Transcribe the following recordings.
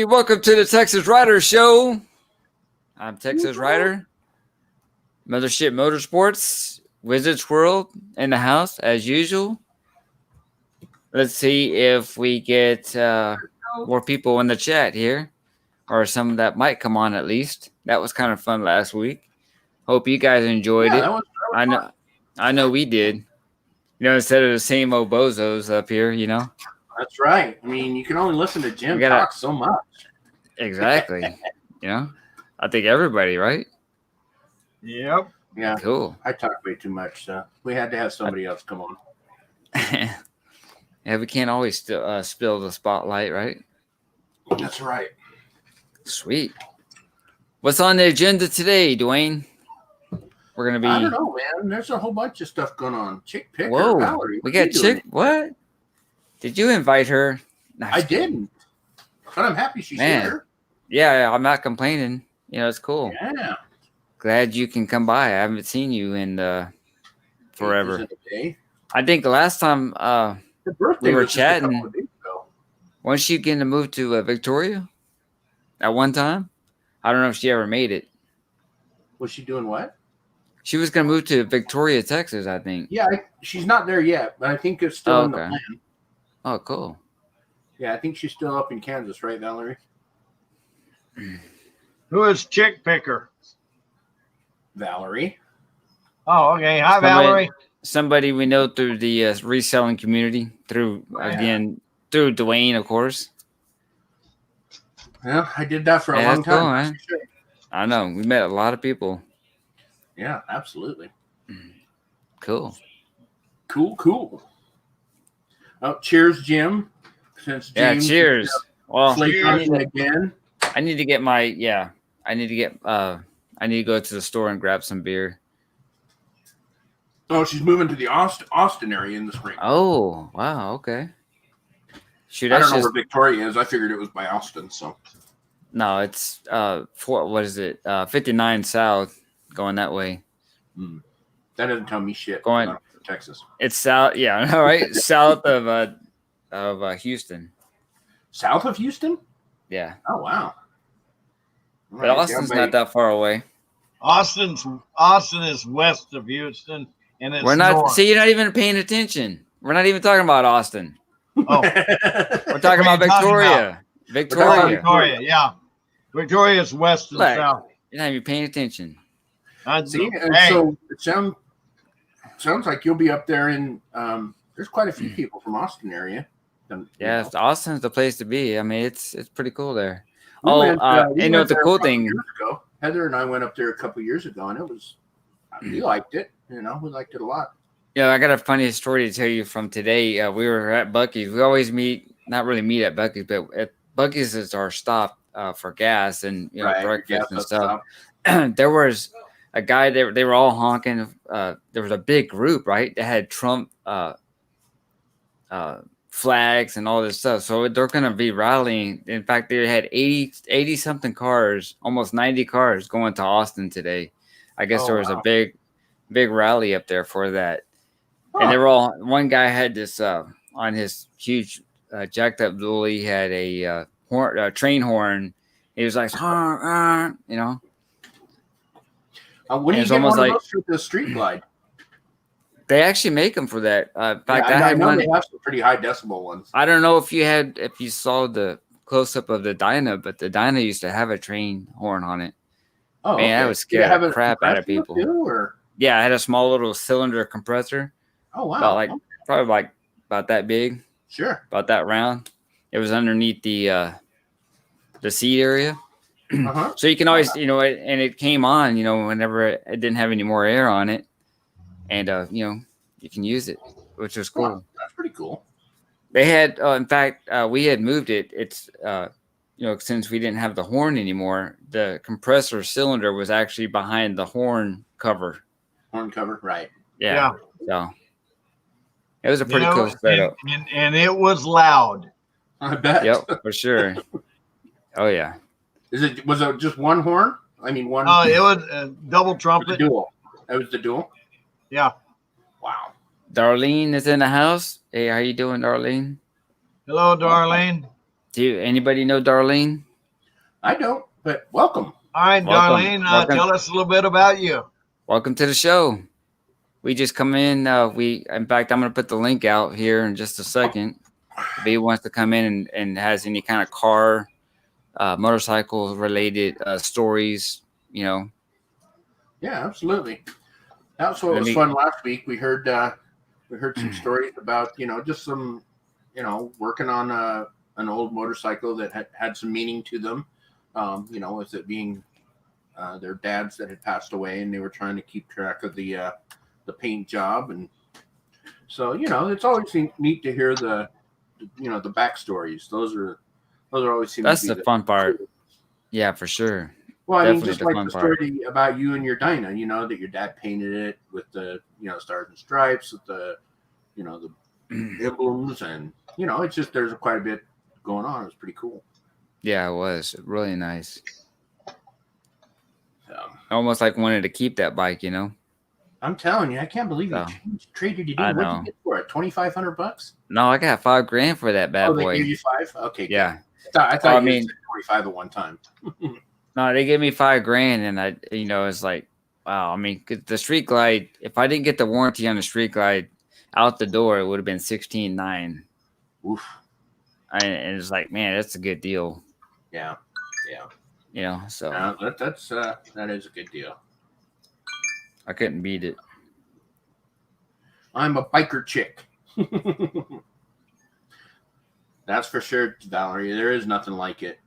Hey, welcome to the Texas Rider Show. I'm Texas Rider. Mothership Motorsports, Wizards World in the house as usual. Let's see if we get more people in the chat here, or some that might come on at least. That was kind of fun last week. Hope you guys enjoyed it. That was I know we did. You know, instead of the same old bozos up here, you know. That's right. I mean, you can only listen to Jim talk so much. Exactly. You know, I think everybody, right? Yep. Yeah. Cool. I talk way too much, so we had to have somebody else come on. Yeah, we can't always spill the spotlight, right? That's right. Sweet. What's on the agenda today, Dwayne? We're gonna be. I don't know, man. There's a whole bunch of stuff going on. Chick Picker, Whoa, Valerie. we got Chick. What? Did you invite her? No, I didn't, but I'm happy she's here. Yeah, I'm not complaining. You know, it's cool. Yeah. Glad you can come by. I haven't seen you in forever. Day. I think the last time we were chatting, wasn't she getting to move to Victoria at one time? I don't know if she ever made it. Was she doing what? She was going to move to Victoria, Texas, I think. Yeah, she's not there yet, but I think it's still in the plan. Oh, cool. Yeah, I think she's still up in Kansas, right, Valerie? Who is Chick Picker? Valerie. Oh, okay. Hi, Valerie. Somebody we know through the reselling community, through Dwayne, of course. Yeah, I did that for a long time. Cool, I know. We met a lot of people. Yeah, absolutely. Cool. Cool. Oh, cheers, Jim. Since James cheers. Well, again. I need to get my I need to go to the store and grab some beer. Oh, she's moving to the Austin area in the spring. Oh, wow. Okay. Shoot, I don't know where Victoria is. I figured it was by Austin. So. No, it's 59 South, going that way. That doesn't tell me shit. Going Texas. It's south. Yeah, all right. South of Houston. South of Houston? Yeah. Oh wow. But Austin's not that far away. Austin is west of Houston, and it's we're not. north. See, you're not even paying attention. We're not even talking about Austin. Oh, we're talking about Victoria. Victoria, yeah. Victoria is west and south. You're not even paying attention. So it sounds like you'll be up there in. There's quite a few people from Austin area. Yeah, Austin's the place to be. I mean, it's pretty cool there. We the cool thing. Heather and I went up there a couple years ago, and we liked it. You know, we liked it a lot. Yeah, I got a funny story to tell you from today. We were at Buc-ee's. We always not really meet at Buc-ee's, but at Buc-ee's is our stop for gas and breakfast and stuff. There was a guy. They were all honking. There was a big group, right? That had Trump flags and all this stuff. So they're going to be rallying. In fact, they had 80 something cars, almost 90 cars going to Austin today. I guess there was a big rally up there for that. Huh. And they were all, one guy had this on his huge jacked up dually. He had a train horn. He was like, you know. When do you get one of those for the street glide? They actually make them for that. In fact, I know they have some pretty high decibel ones. I don't know if you saw the close up of the Dyna, but the Dyna used to have a train horn on it. Oh, man, that was scared the crap out of people. Yeah, I had a small little cylinder compressor. Oh wow! Probably about that big. Sure. About that round. It was underneath the seat area. Uh-huh. So you can always, and it came on, whenever it didn't have any more air on it. And, you can use it, which was cool. Wow, that's pretty cool. They had, in fact, we had moved it. It's, since we didn't have the horn anymore, the compressor cylinder was actually behind the horn cover. Horn cover, right. Yeah. So it was a pretty cool setup. And it was loud. I bet. Yep, for sure. Oh, yeah. Was it just one horn? I mean, one. Oh, it was a double trumpet. Dual. It was the dual? Yeah. Wow. Darlene is in the house. Hey, how you doing, Darlene? Hello, Darlene. Do anybody know Darlene? I don't, but welcome. All right, Darlene, tell us a little bit about you. Welcome to the show. We just come in. In fact, I'm going to put the link out here in just a second. If he wants to come in and has any kind of car, motorcycle related stories, you know. Yeah, absolutely. That's what was fun last week. We heard some stories about, just some, working on an old motorcycle that had some meaning to them. With it being their dads that had passed away, and they were trying to keep track of the paint job, and so it's always neat to hear the backstories. Those are always seem that's to be the fun part. Yeah, for sure. Well, I mean, just like the story about you and your Dyna, that your dad painted it with the stars and stripes, with the the emblems, and it's just there's quite a bit going on. It was pretty cool. Yeah, it was really nice. I almost wanted to keep that bike, I'm telling you, I can't believe you traded it in. What did you get for it? $2,500? No, I got $5,000 for that bad boy. They gave you $5? Okay, good. Yeah. I thought you said 25 at one time. No, they gave me $5,000, and I, it's like, wow. I mean, the Street Glide. If I didn't get the warranty on the Street Glide out the door, it would have been $16,900. Oof. And it's like, man, that's a good deal. Yeah. So that is a good deal. I couldn't beat it. I'm a biker chick. That's for sure, Valerie. There is nothing like it.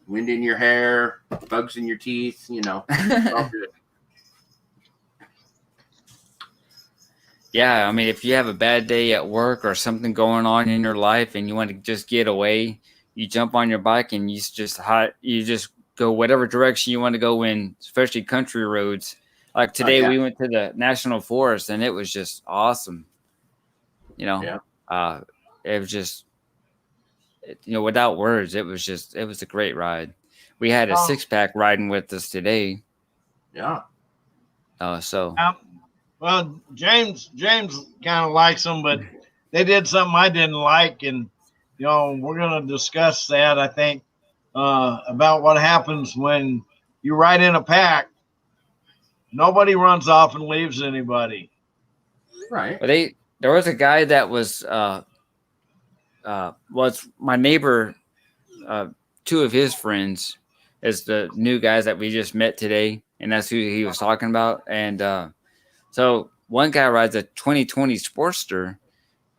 Wind in your hair, bugs in your teeth, all good. Yeah, I mean, if you have a bad day at work or something going on in your life and you want to just get away, you jump on your bike and you just go whatever direction you want to go in, especially country roads. Like today, we went to the National Forest and it was just awesome. It was just, without words, it was a great ride. We had a 6-pack riding with us today. Yeah. Well, James kind of likes them, but they did something I didn't like, and we're going to discuss that. I think about what happens when you ride in a pack. Nobody runs off and leaves anybody. Right. Well, there was a guy that was my neighbor. 2 of his friends is the new guys that we just met today, and that's who he was talking about. And so one guy rides a 2020 Sportster,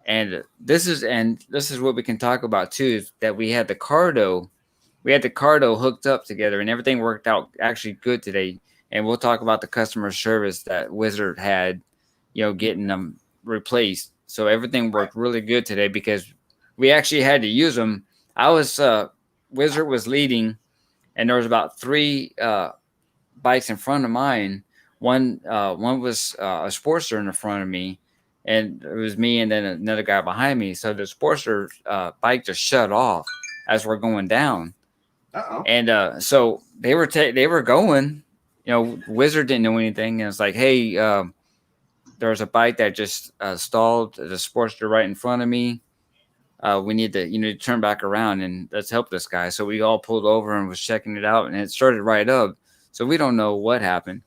and this is what we can talk about too, is that we had the Cardo hooked up together, and everything worked out actually good today. And we'll talk about the customer service that Wizard had, getting them replaced. So everything worked really good today because we actually had to use them. Wizard was leading, and there was about 3 bikes in front of mine. One was a Sportster in the front of me, and it was me and then another guy behind me. So the Sportster bike just shut off as we're going down. Uh-oh. And so they were going. Wizard didn't know anything, and it's like, hey, there was a bike that just stalled. The Sportster right in front of me. We need to turn back around and let's help this guy. So we all pulled over and was checking it out, and it started right up. So we don't know what happened.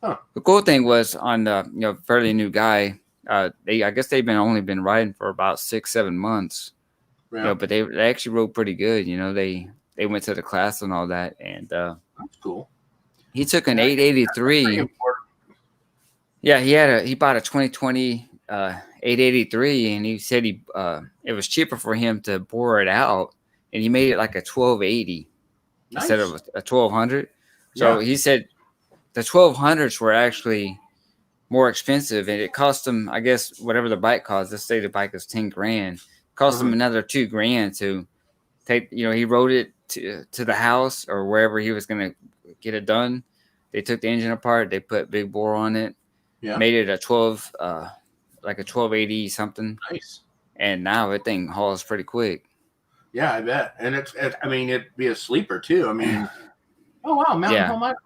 Huh. The cool thing was on the fairly new guy. I guess they've only been riding for about 6-7 months. Yeah. But they actually rode pretty good. They went to the class and all that, and that's cool. He took an 883. Yeah, he bought a 2020 883, and he said it was cheaper for him to bore it out, and he made it like a 1280 instead of a 1200. So he said the 1200s were actually more expensive, and it cost him, I guess, whatever the bike costs. Let's say the bike is $10,000. Cost him another $2,000 to take. He rode it to the house or wherever he was going to get it done. They took the engine apart. They put big bore on it. Yeah. Made it a 12, like a 1280 something. Nice. And now that thing hauls pretty quick. Yeah, I bet. And it'd be a sleeper too. I mean, oh wow, Mountain Home Idaho.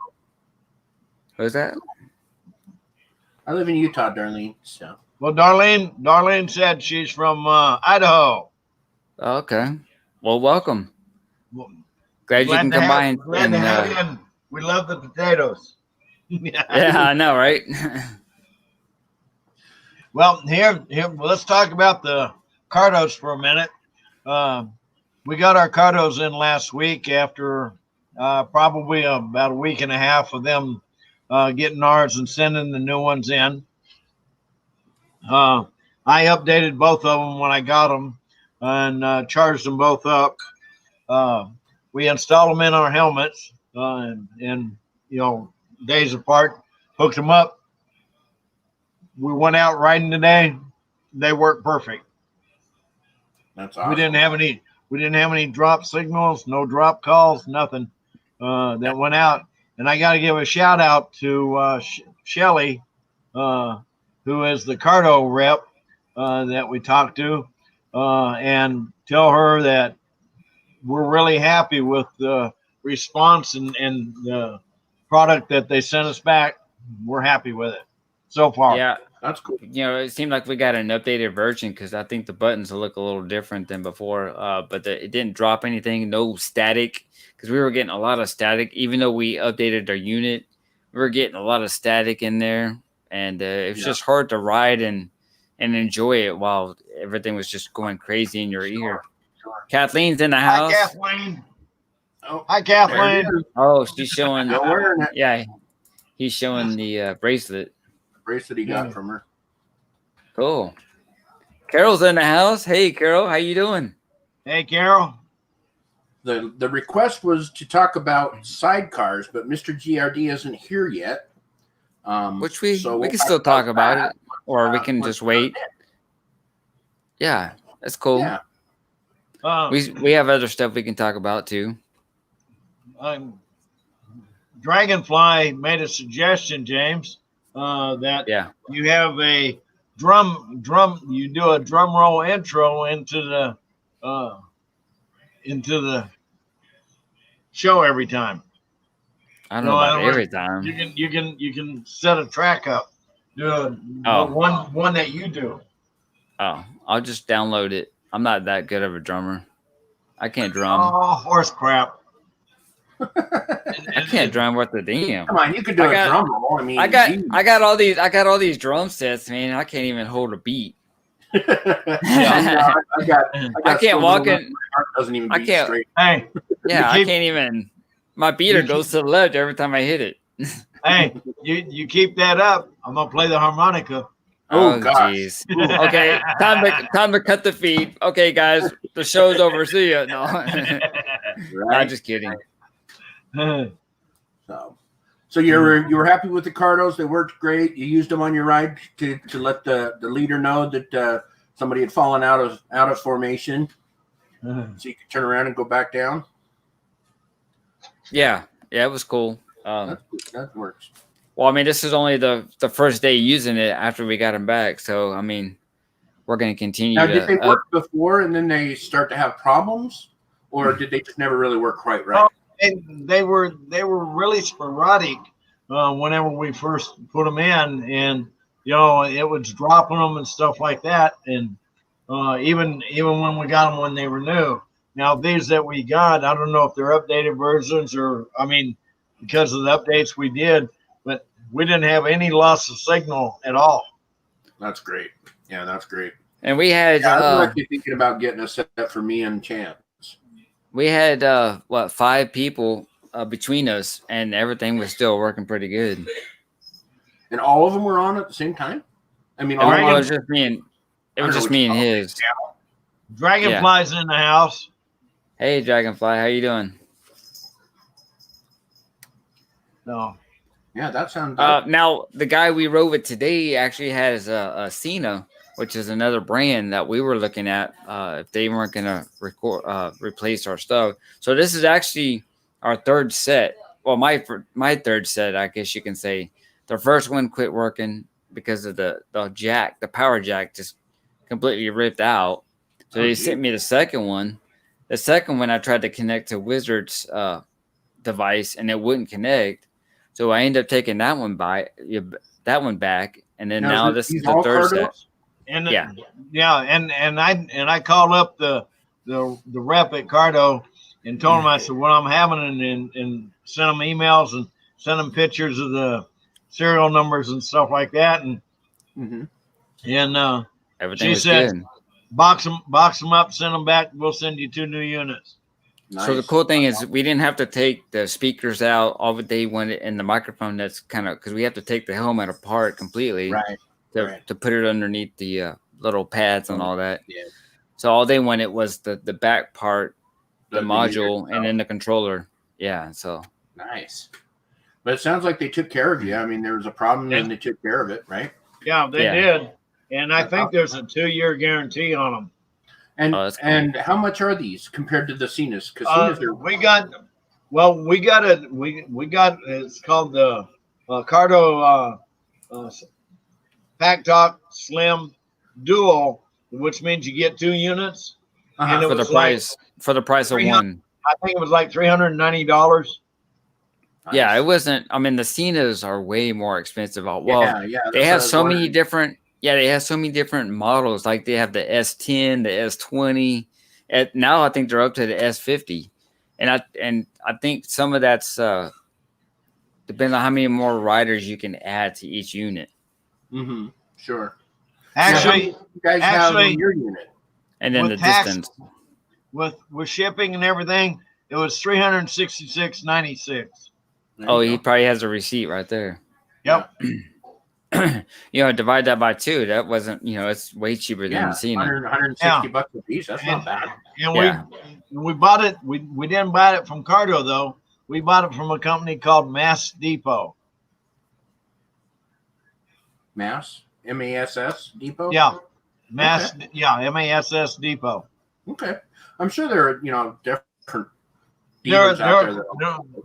Who's that? I live in Utah, Darlene. So. Well, Darlene said she's from Idaho. Okay. Well, welcome. Glad you can come by and glad to have you. And we love the potatoes. Yeah, I know, right? Well, here, let's talk about the cardos for a minute. We got our cardos in last week after probably about a week and a half of them getting ours and sending the new ones in. I updated both of them when I got them and charged them both up. We installed them in our helmets and days apart, hooked them up. We went out riding today. They worked perfect. That's awesome. We didn't have any drop signals, no drop calls, nothing that went out. And I got to give a shout out to Shelly, who is the Cardo rep that we talked to, and tell her that we're really happy with the response and the product that they sent us back. We're happy with it so far. Yeah. That's cool. It seemed like we got an updated version because I think the buttons will look a little different than before. But it didn't drop anything, no static, because we were getting a lot of static. Even though we updated our unit, we were getting a lot of static in there, and it was just hard to ride and enjoy it while everything was just going crazy in your ear. Kathleen's in the house. Hi, Kathleen. Oh, hi, Kathleen. Oh, she's showing. Yeah, he's showing the bracelet. Bracelet he got from her. Cool. Carol's in the house. Hey, Carol, how you doing? Hey, Carol. The request was to talk about sidecars, but Mr. GRD isn't here yet. Which we can still talk about it, or we can just wait. Yeah, that's cool. Yeah. We have other stuff we can talk about too. Dragonfly made a suggestion, James. That you have a you do a drum roll intro into the show every time. I don't know about every time. You can set a track up. Do one that you do. Oh, I'll just download it. I'm not that good of a drummer. I can't drum. Oh, horse crap. I can't drum worth a damn. Come on, you could do a drum roll. I mean, I got all these drum sets, man. I can't even hold a beat. I can't walk in. My heart doesn't even beat straight. Hey, I can't even. My beater goes to the left every time I hit it. Hey, you keep that up. I'm gonna play the harmonica. Oh, jeez. Okay, time to cut the feed. Okay, guys, the show's over. See ya. No, I'm just kidding. So you were happy with the cardos? They worked great. You used them on your ride to let the leader know that somebody had fallen out of formation, so you could turn around and go back down. Yeah, it was cool. That works. Well, I mean, this is only the first day using it after we got them back, so I mean, we're going to continue. Now, did they work before and then they start to have problems, or did they just never really work quite right? And they were really sporadic whenever we first put them in, and it was dropping them and stuff like that. And even when we got them when they were new. Now these that we got, I don't know if they're updated versions or because of the updates we did, but we didn't have any loss of signal at all. That's great. Yeah, that's great. And we had. I'm actually thinking about getting a set for me and Champ. We had 5 people between us, and everything was still working pretty good. And all of them were on at the same time. I mean, it was just me and his. Dragonfly's in the house. Hey, Dragonfly, how you doing? No. Yeah, that sounds. Now the guy we rode with today actually has a Cena, which is another brand that we were looking at if they weren't going to replace our stuff. So this is actually our third set. Well, my third set, I guess you can say. The first one quit working because of the jack, the power jack just completely ripped out. So they sent me the second one. The second one, I tried to connect to Wizard's device, and it wouldn't connect. So I ended up taking that one back, and then now this is the third set. And and I called up the rep at Cardo, and told them, I said, what I'm having, and sent them emails and sent them pictures of the serial numbers and stuff like that. And everything she was said, good. box them up, send them back. We'll send you 2 new units. Nice. So the cool thing is we didn't have to take the speakers out. All that they wanted in the microphone, that's kind of because we have to take the helmet apart completely to put it underneath the little pads and all that. Yeah. So all they wanted was the back part, the module, and then the controller. Yeah. So nice. But it sounds like they took care of you. I mean, there was a problem and they took care of it, right? Yeah, they did. And I think there's a 2-year guarantee on them. And and how much are these compared to the Cenas? Because we got it's called the Cardo Pack Talk Slim Dual, which means you get 2 units. And for the price of one. I think it was like $390. Yeah, it wasn't. I mean, the Cenas are way more expensive. Well, they have so many different. Yeah, they have so many different models. Like they have the S10, the S20. Now I think they're up to the S50, and I think some of that's depends on how many more riders you can add to each unit. Sure. Actually, you guys have in your unit, and then the distance with shipping and everything, it was $366.96. Oh, he probably has a receipt right there. Yep. Divide that by 2. That wasn't, it's way cheaper than the Cena. $160 a piece. That's not bad. And we bought it. We didn't buy it from Cardo though. We bought it from a company called Mass Depot. Mass MASS Depot. Yeah, Mass. Okay. Yeah, MASS Depot. Okay, I'm sure there are different dealers out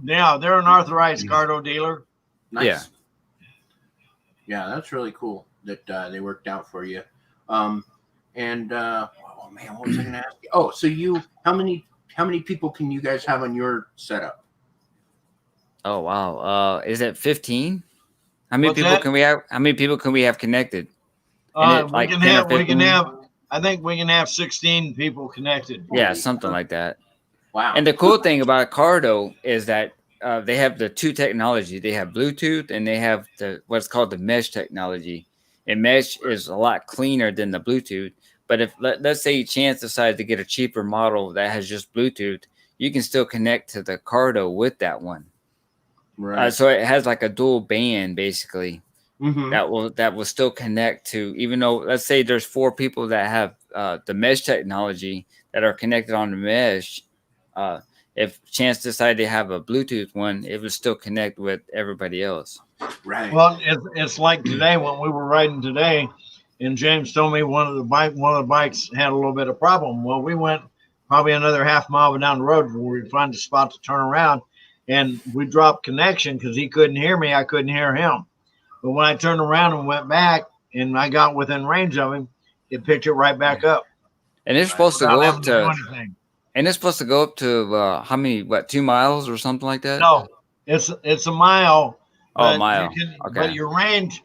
there. They're an authorized Cardo dealer. Nice. Yeah, that's really cool that they worked out for you. Oh man, what was I going to ask you? Oh, so how many people can you guys have on your setup? Oh wow, is it 15? How many people can we have? How many people can we have connected? I think we can have 16 people connected. Yeah, something like that. Wow. And the cool thing about Cardo is that they have the 2 technology. They have Bluetooth and they have what's called the mesh technology. And mesh is a lot cleaner than the Bluetooth. But if let's say Chance decides to get a cheaper model that has just Bluetooth, you can still connect to the Cardo with that one. Right. So it has like a dual band basically that will still connect to, even though let's say there's 4 people that have the mesh technology that are connected on the mesh. If Chance decided to have a Bluetooth one, it would still connect with everybody else. Right. Well, it's like today when we were riding today, and James told me one of the bikes had a little bit of problem. Well, we went probably another half mile down the road where we find a spot to turn around, and we dropped connection because he couldn't hear me. I couldn't hear him. But when I turned around and went back, and I got within range of him, it picked it right back up. And it's supposed to go up to. And it's supposed to go up to how many? 2 miles or something like that? No, it's a mile. Oh, a mile. Okay. But your range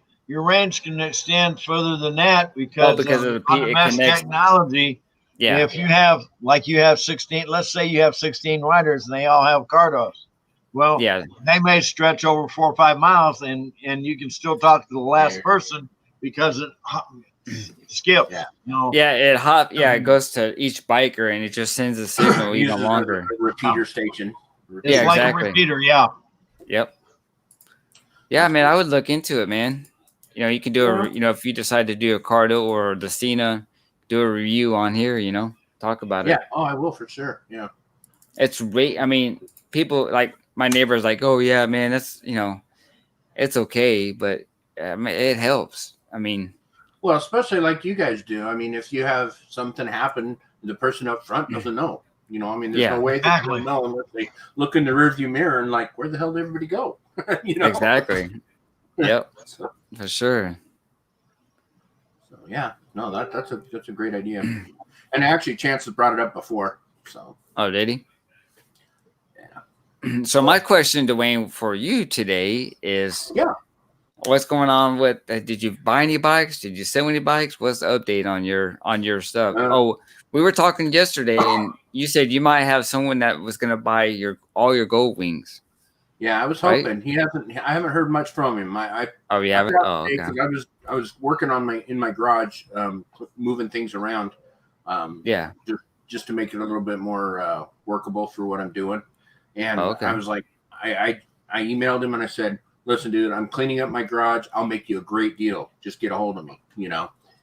can extend further than that because of the mesh technology. Yeah. If you have 16, let's say you have 16 riders and they all have Cardos. Well, they may stretch over 4 or 5 miles, and you can still talk to the last person because it skips. It goes to each biker and it just sends a signal even longer. A repeater station. It's like a repeater. Yep. Yeah, man, I would look into it, man. You can do if you decide to do a Cardo or the Cena, do a review on here. Talk about it. Yeah. Oh, I will for sure. Yeah. It's great. I mean, people like my neighbors like, oh yeah, man, that's it's okay, but it helps. I mean. Well, especially like you guys do. I mean, if you have something happen, the person up front doesn't know. There's no way they will know unless they look in the rearview mirror and like, where the hell did everybody go? Exactly. Yep. For sure. So yeah, no, that's a great idea. And actually, Chance has brought it up before. So. Oh, did he? Yeah. So my question, Dwayne, for you today is. Yeah. What's going on with? Did you buy any bikes? Did you sell any bikes? What's the update on your stuff? We were talking yesterday, and you said you might have someone that was going to buy all your gold wings. Yeah, I was right? hoping. I haven't heard much from him. Oh, you haven't? Oh, okay. I was working on in my garage, moving things around. Yeah. Just to make it a little bit more workable for what I'm doing. And I was like, I emailed him and I said, listen, dude, I'm cleaning up my garage. I'll make you a great deal. Just get a hold of me, And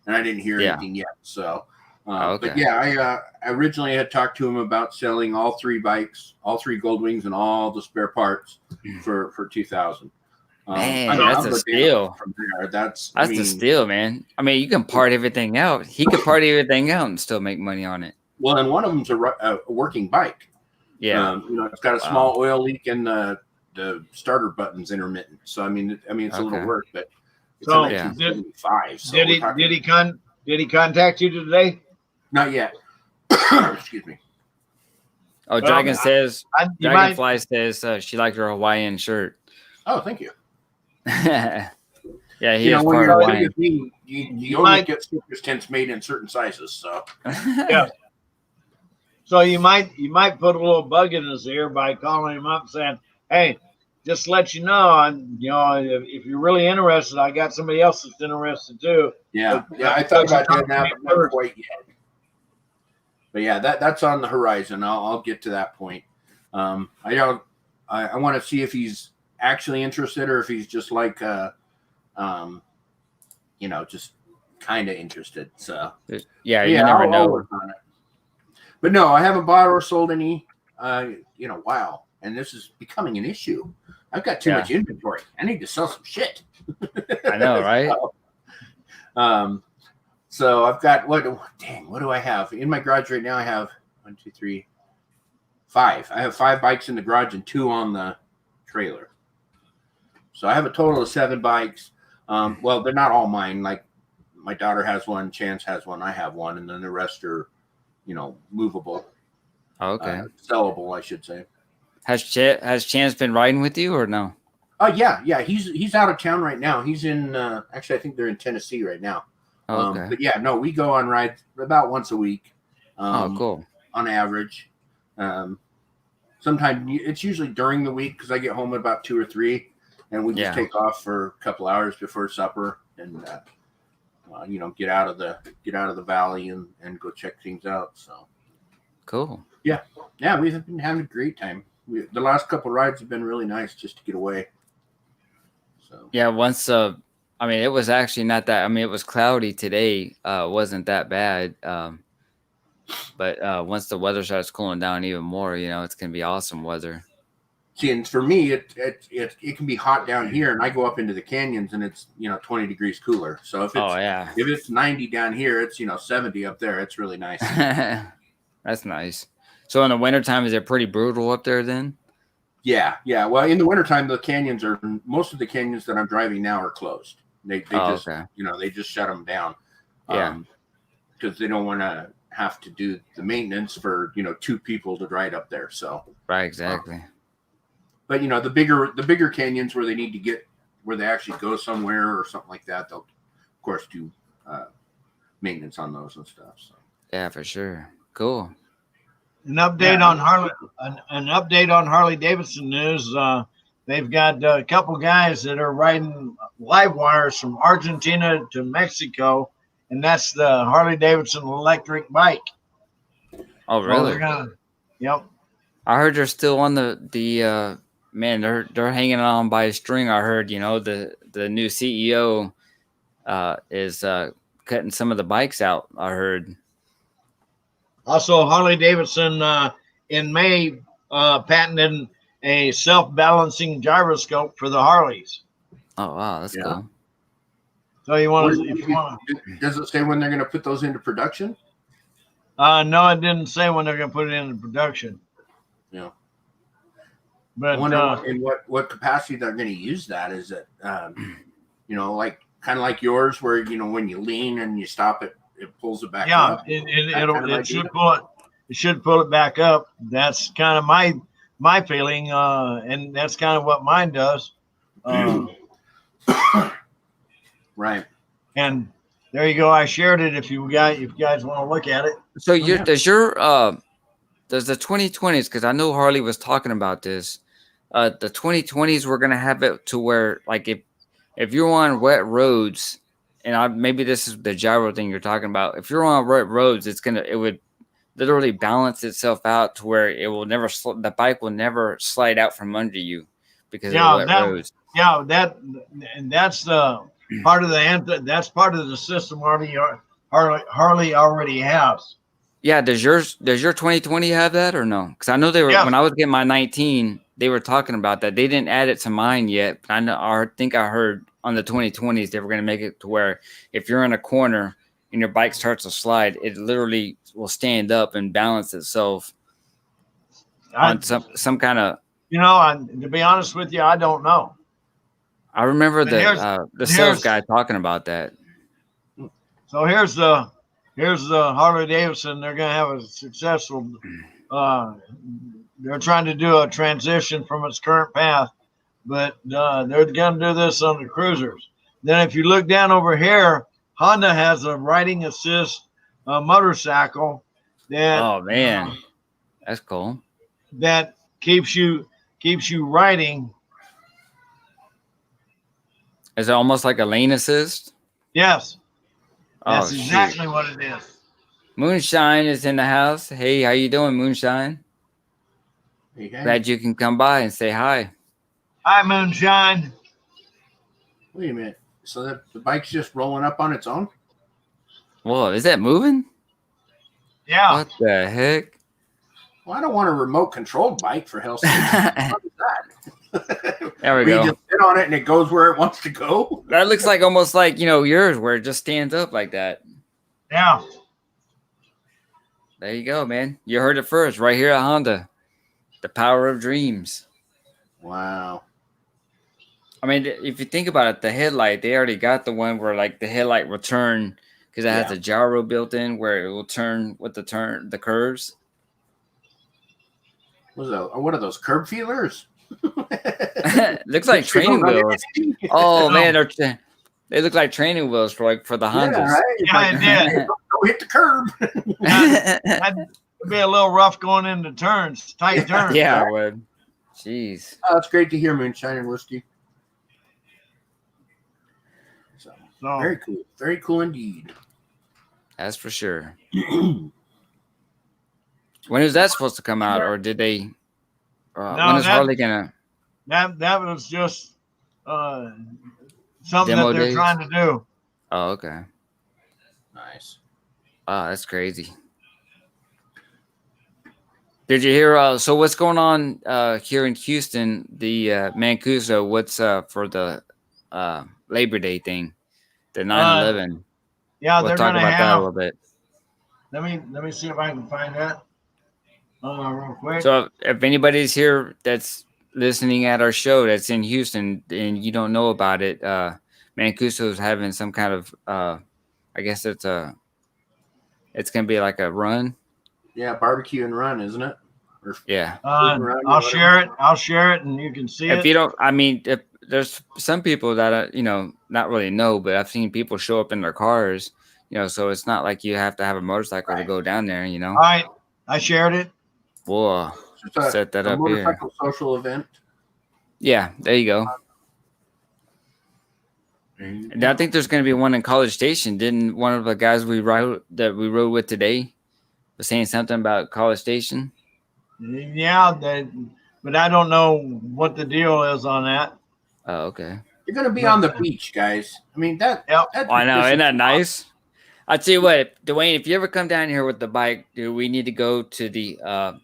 I didn't hear anything yet. So, but yeah, I originally had talked to him about selling all 3 bikes, all 3 gold wings, and all the spare parts for 2,000. Man, that's a steal. From there, that's a steal, man. I mean, you can part everything out. He could part everything out and still make money on it. Well, and one of them's a working bike. Yeah, it's got a small oil leak and the starter button's intermittent. So I mean, it's a little work, but it's so, a 1975. So did he contact you today? Not yet. Excuse me. Oh, Dragonfly says she liked her Hawaiian shirt. Oh, thank you. Yeah, he is part of Hawaiian. You only get circus tents made in certain sizes, so yeah. So you might put a little bug in his ear by calling him up and saying, "Hey, just to let you know, if you're really interested, I got somebody else that's interested too." Yeah, I thought about doing that, but not quite yet. But yeah, that's on the horizon. I'll get to that point. I want to see if he's actually interested or if he's just like, just kind of interested. So yeah, you never know. I'll work on it. But no, I haven't bought or sold any, wow. And this is becoming an issue. I've got too much inventory. I need to sell some shit. I know, right? So I've got, what do I have? In my garage right now, I have 1, 2, 3, 5. I have 5 bikes in the garage and 2 on the trailer. So I have a total of 7 bikes. Well, they're not all mine. Like my daughter has one, Chance has one, I have one, and then the rest are movable. Oh, okay. Sellable, I should say. Has Chance been riding with you or no? Oh, yeah. He's out of town right now. He's in, actually, I think they're in Tennessee right now. Oh, okay. But yeah, no, we go on rides about once a week. Cool. On average. Sometimes it's usually during the week because I get home at about 2 or 3, and we just take off for a couple hours before supper and get out of the valley and go check things out. So cool. Yeah, we've been having a great time. The last couple of rides have been really nice just to get away. So yeah, once it was actually not that. I mean, it was cloudy today. It wasn't that bad. But once the weather starts cooling down even more, it's gonna be awesome weather. See, and for me, it can be hot down here, and I go up into the canyons, and it's 20 degrees cooler. So if it's 90 down here, it's 70 up there. It's really nice. That's nice. So in the wintertime, is it pretty brutal up there then? Yeah. Well, in the wintertime, most of the canyons that I'm driving now are closed. They just shut them down. Because they don't want to have to do the maintenance for 2 people to ride up there. So right, exactly. But the bigger canyons where they need to get where they actually go somewhere or something like that, they'll of course do maintenance on those and stuff. So yeah, for sure. Cool. An update on Harley Davidson news. They've got a couple guys that are riding live wires from Argentina to Mexico, and that's the Harley Davidson electric bike. Oh, really? Yep. I heard they're still on the man. They're hanging on by a string. I heard the new CEO is cutting some of the bikes out. I heard. Also, Harley Davidson in May patented a self-balancing gyroscope for the Harleys. Oh wow, that's cool. So if you want to, does it say when they're going to put those into production? No, it didn't say when they're going to put it into production. Yeah. But I wonder in what capacity they're going to use that. Is it, like kind of like yours, where when you lean and you stop it, it pulls it back up. Yeah, it should pull it. It should pull it back up. That's kind of my feeling, and that's kind of what mine does. Right. And There you go. I shared it. If you guys want to look at it. So does the 2020s? Because I know Harley was talking about this. The 2020s, we're gonna have it to where, like, if you're on wet roads, and maybe this is the gyro thing you're talking about. If you're on wet roads, it would literally balance itself out to where it will never the bike will never slide out from under you because of the wet roads. Yeah, that's the part of that's part of the system Harley already has. Yeah, does your 2020 have that or no? Because I know they were when I was getting my 19, they were talking about that. They didn't add it to mine yet, but I think I heard on the 2020s they were going to make it to where if you're in a corner and your bike starts to slide, it literally will stand up and balance itself on some kind of. To be honest with you, I don't know. I remember the sales guy talking about that. So here's the Harley Davidson. They're going to have a successful. They're trying to do a transition from its current path, but they're going to do this on the cruisers. Then if you look down over here, Honda has a riding assist motorcycle that. Oh man, that's cool. That keeps you riding. Is it almost like a lane assist? Yes. That's exactly what it is. Moonshine is in the house. Hey, how you doing, Moonshine? Hey. Glad you can come by and say hi. Hi, Moonshine. Wait a minute. So the bike's just rolling up on its own? Whoa, is that moving? Yeah. What the heck? Well, I don't want a remote controlled bike for hell's sake. What is that? There we go. You just sit on it and it goes where it wants to go. That looks like almost like, yours where it just stands up like that. Yeah. There you go, man. You heard it first right here at Honda. The power of dreams. Wow. I mean, if you think about it, the headlight, they already got the one where like the headlight will turn because it has a gyro built in where it will turn with the curves. What are those, curb feelers? Looks like training wheels. Oh man, they look like training wheels for the Hondas. Yeah, right? Yeah, it did. Don't hit the curb. That'd be a little rough going into turns, tight turns. Yeah, I would. Jeez. Oh, it's great to hear, Moonshine and Whiskey. So very cool. Very cool indeed. That's for sure. When is that supposed to come out, or did they? When is Harley gonna? That was just something Demo that they're days? trying to do. Oh, okay. Nice. Oh, that's crazy. Did you hear? So what's going on here in Houston? The Mancuso. What's for the Labor Day thing? The 9/11. Yeah, we'll they're talk going to about have. that a little bit. Let me see if I can find that. Real quick. So if anybody's here that's listening at our show that's in Houston and you don't know about it, Mancuso is having some kind of I guess it's gonna be like a run. Yeah, barbecue and run, isn't it? Yeah. I'll share it. I'll share it, and you can see it. If you don't, I mean, if there's some people that not really know, but I've seen people show up in their cars. So it's not like you have to have a motorcycle to go down there. All right, I shared it. Whoa. Set that up here. Motorcycle social event. Yeah, there you go. And I think there's going to be one in College Station. Didn't one of the guys we rode with today was saying something about College Station? Yeah, but I don't know what the deal is on that. Oh, okay. You're going to be on the beach, guys. I mean, that. Yep. I know. Isn't that nice? I'll tell you what, Dwayne, if you ever come down here with the bike, dude, we need to go to the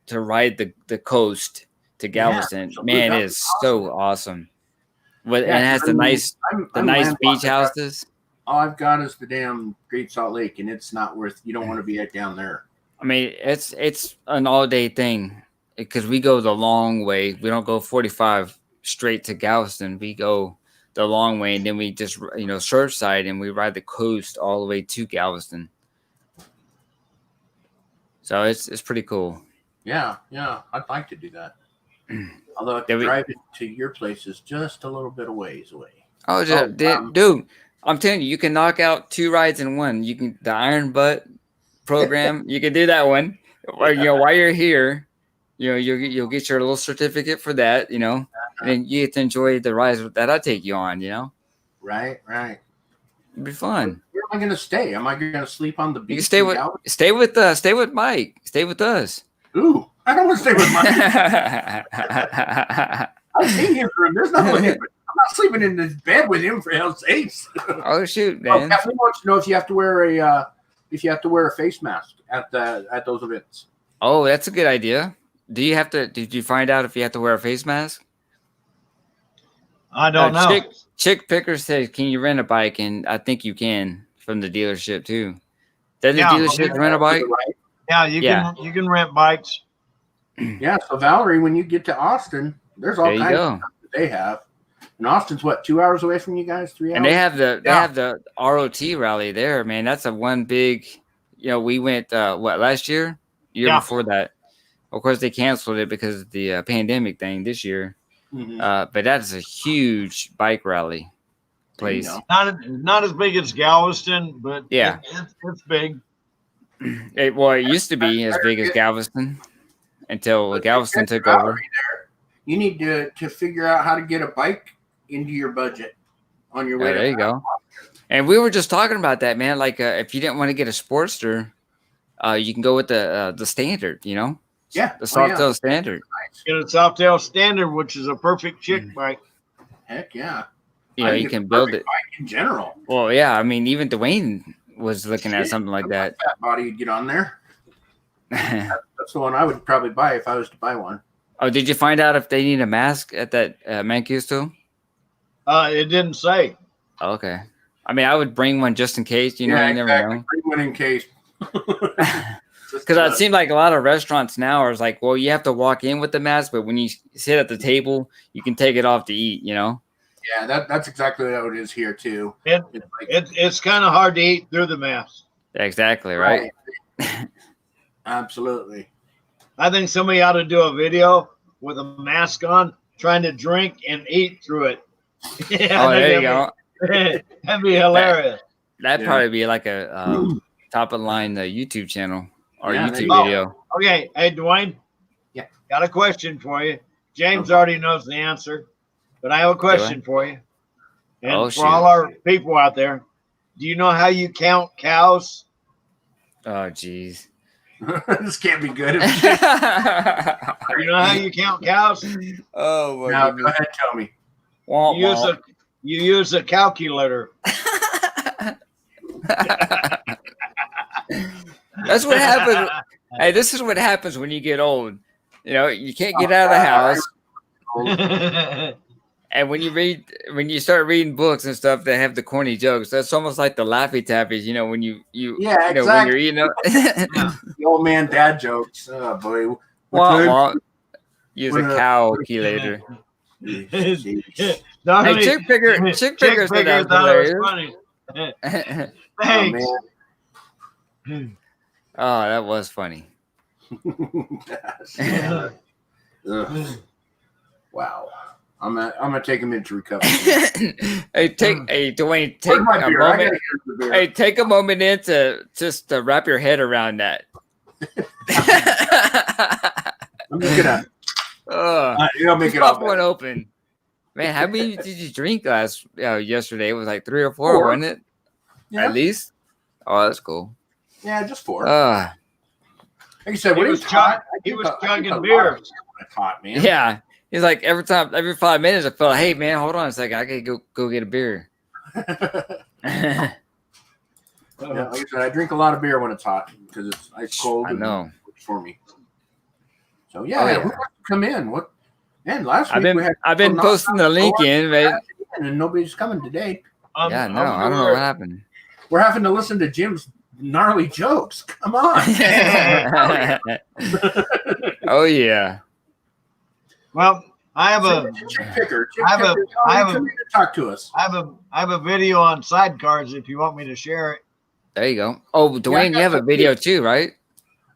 to ride the coast to Galveston. Yeah, man, it is awesome. So awesome. But it has the nice beach houses. All I've got is the damn Great Salt Lake, and it's not worth. You don't want to be down there. I mean, it's an all day thing because we go the long way. We don't go 45 straight to Galveston. We go the long way, and then we just Surfside, and we ride the coast all the way to Galveston. So it's pretty cool. Yeah, I'd like to do that. Although driving to your place is just a little bit of ways away. Oh, dude, I'm telling you, you can knock out 2 rides in one. You can the Iron Butt program. You can do that one. Or, while you're here, you'll get your little certificate for that. And then you get to enjoy the rides that I take you on. Right. It'd be fun. Where am I going to stay? Am I going to sleep on the beach? You can stay with Mike. Stay with us. Ooh, I don't want to stay with Mike. I've seen him for him. There's no way. I'm not sleeping in this bed with him for hell's sakes. Oh shoot, man! Kathleen wants to know if you have to wear a face mask at those events. Oh, that's a good idea. Did you find out if you have to wear a face mask? I don't know. Chick Picker says, "Can you rent a bike?" And I think you can from the dealership too. Doesn't the dealership rent a bike? Yeah, you can rent bikes. Yeah. So Valerie, when you get to Austin, there's all kinds of stuff that they have. And Austin's 2 hours away from you guys? 3 hours? And they have the ROT rally there, man. That's a one big. We went last year, year before that. Of course, they canceled it because of the pandemic thing this year. Mm-hmm. But that is a huge bike rally place. Not as big as Galveston, but it's big. It used to be as big as Galveston until Galveston took over. You need to figure out how to get a bike into your budget on your way. There you go. And we were just talking about that, man. Like if you didn't want to get a Sportster, you can go with the Standard. The Softail Standard. Get a Softail Standard, which is a perfect chick bike. Heck yeah. You can build it. Bike in general. Well, yeah. I mean, even Dwayne was looking at something like that. Fat body you'd get on there. That's the one I would probably buy if I was to buy one. Oh, did you find out if they need a mask at that Mancuso? It didn't say. Oh, okay. I mean, I would bring one just in case. You never know. Bring one in case. Because it seems like a lot of restaurants now are like, well, you have to walk in with the mask, but when you sit at the table, you can take it off to eat. Yeah, that's exactly how it is here too. It's kind of hard to eat through the mask. Exactly right. Absolutely. I think somebody ought to do a video with a mask on, trying to drink and eat through it. There you go. That'd be hilarious. That'd probably be like a top of the line YouTube channel or YouTube video. Okay, hey Dwayne. Yeah, got a question for you. James already knows the answer, but I have a question for you. And for all our people out there, do you know how you count cows? Oh, geez. This can't be good. You know how you count cows? Oh, my goodness. Go ahead, tell me. You use a calculator. That's what happens. Hey, this is what happens when you get old. You can't get out of the house. And when you start reading books and stuff that have the corny jokes, that's almost like the Laffy Taffies. When you exactly. When you're eating the old man dad jokes. Oh boy. Use a calculator. Hey, Chick Picker said that was funny. Thanks. Oh, that was funny. Wow. I'm gonna take a minute to recover. Dwayne, take a moment. Hey, take a moment in to just wrap your head around that. I'm just gonna. I'll make it pop one open. Man, how many did you drink yesterday? It was like 3 or 4, wasn't it? Yeah. At least. Oh, that's cool. Yeah, just 4. Like you said, he was chugging beer. Hot, man. Yeah. He's like every 5 minutes I felt like, hey man, hold on a second, I gotta go get a beer. Like I said, I drink a lot of beer when it's hot because it's ice cold. I know. For me. So who wants to come in? What? Man, last week I've been posting the link in, right? And nobody's coming today. I don't know what happened. We're having to listen to Jim's gnarly jokes. Come on. Oh yeah. Well, I have a Chick Picker. Talk to us. I have a video on sidecars if you want me to share it. There you go. Oh, Dwayne, you have a video too, right?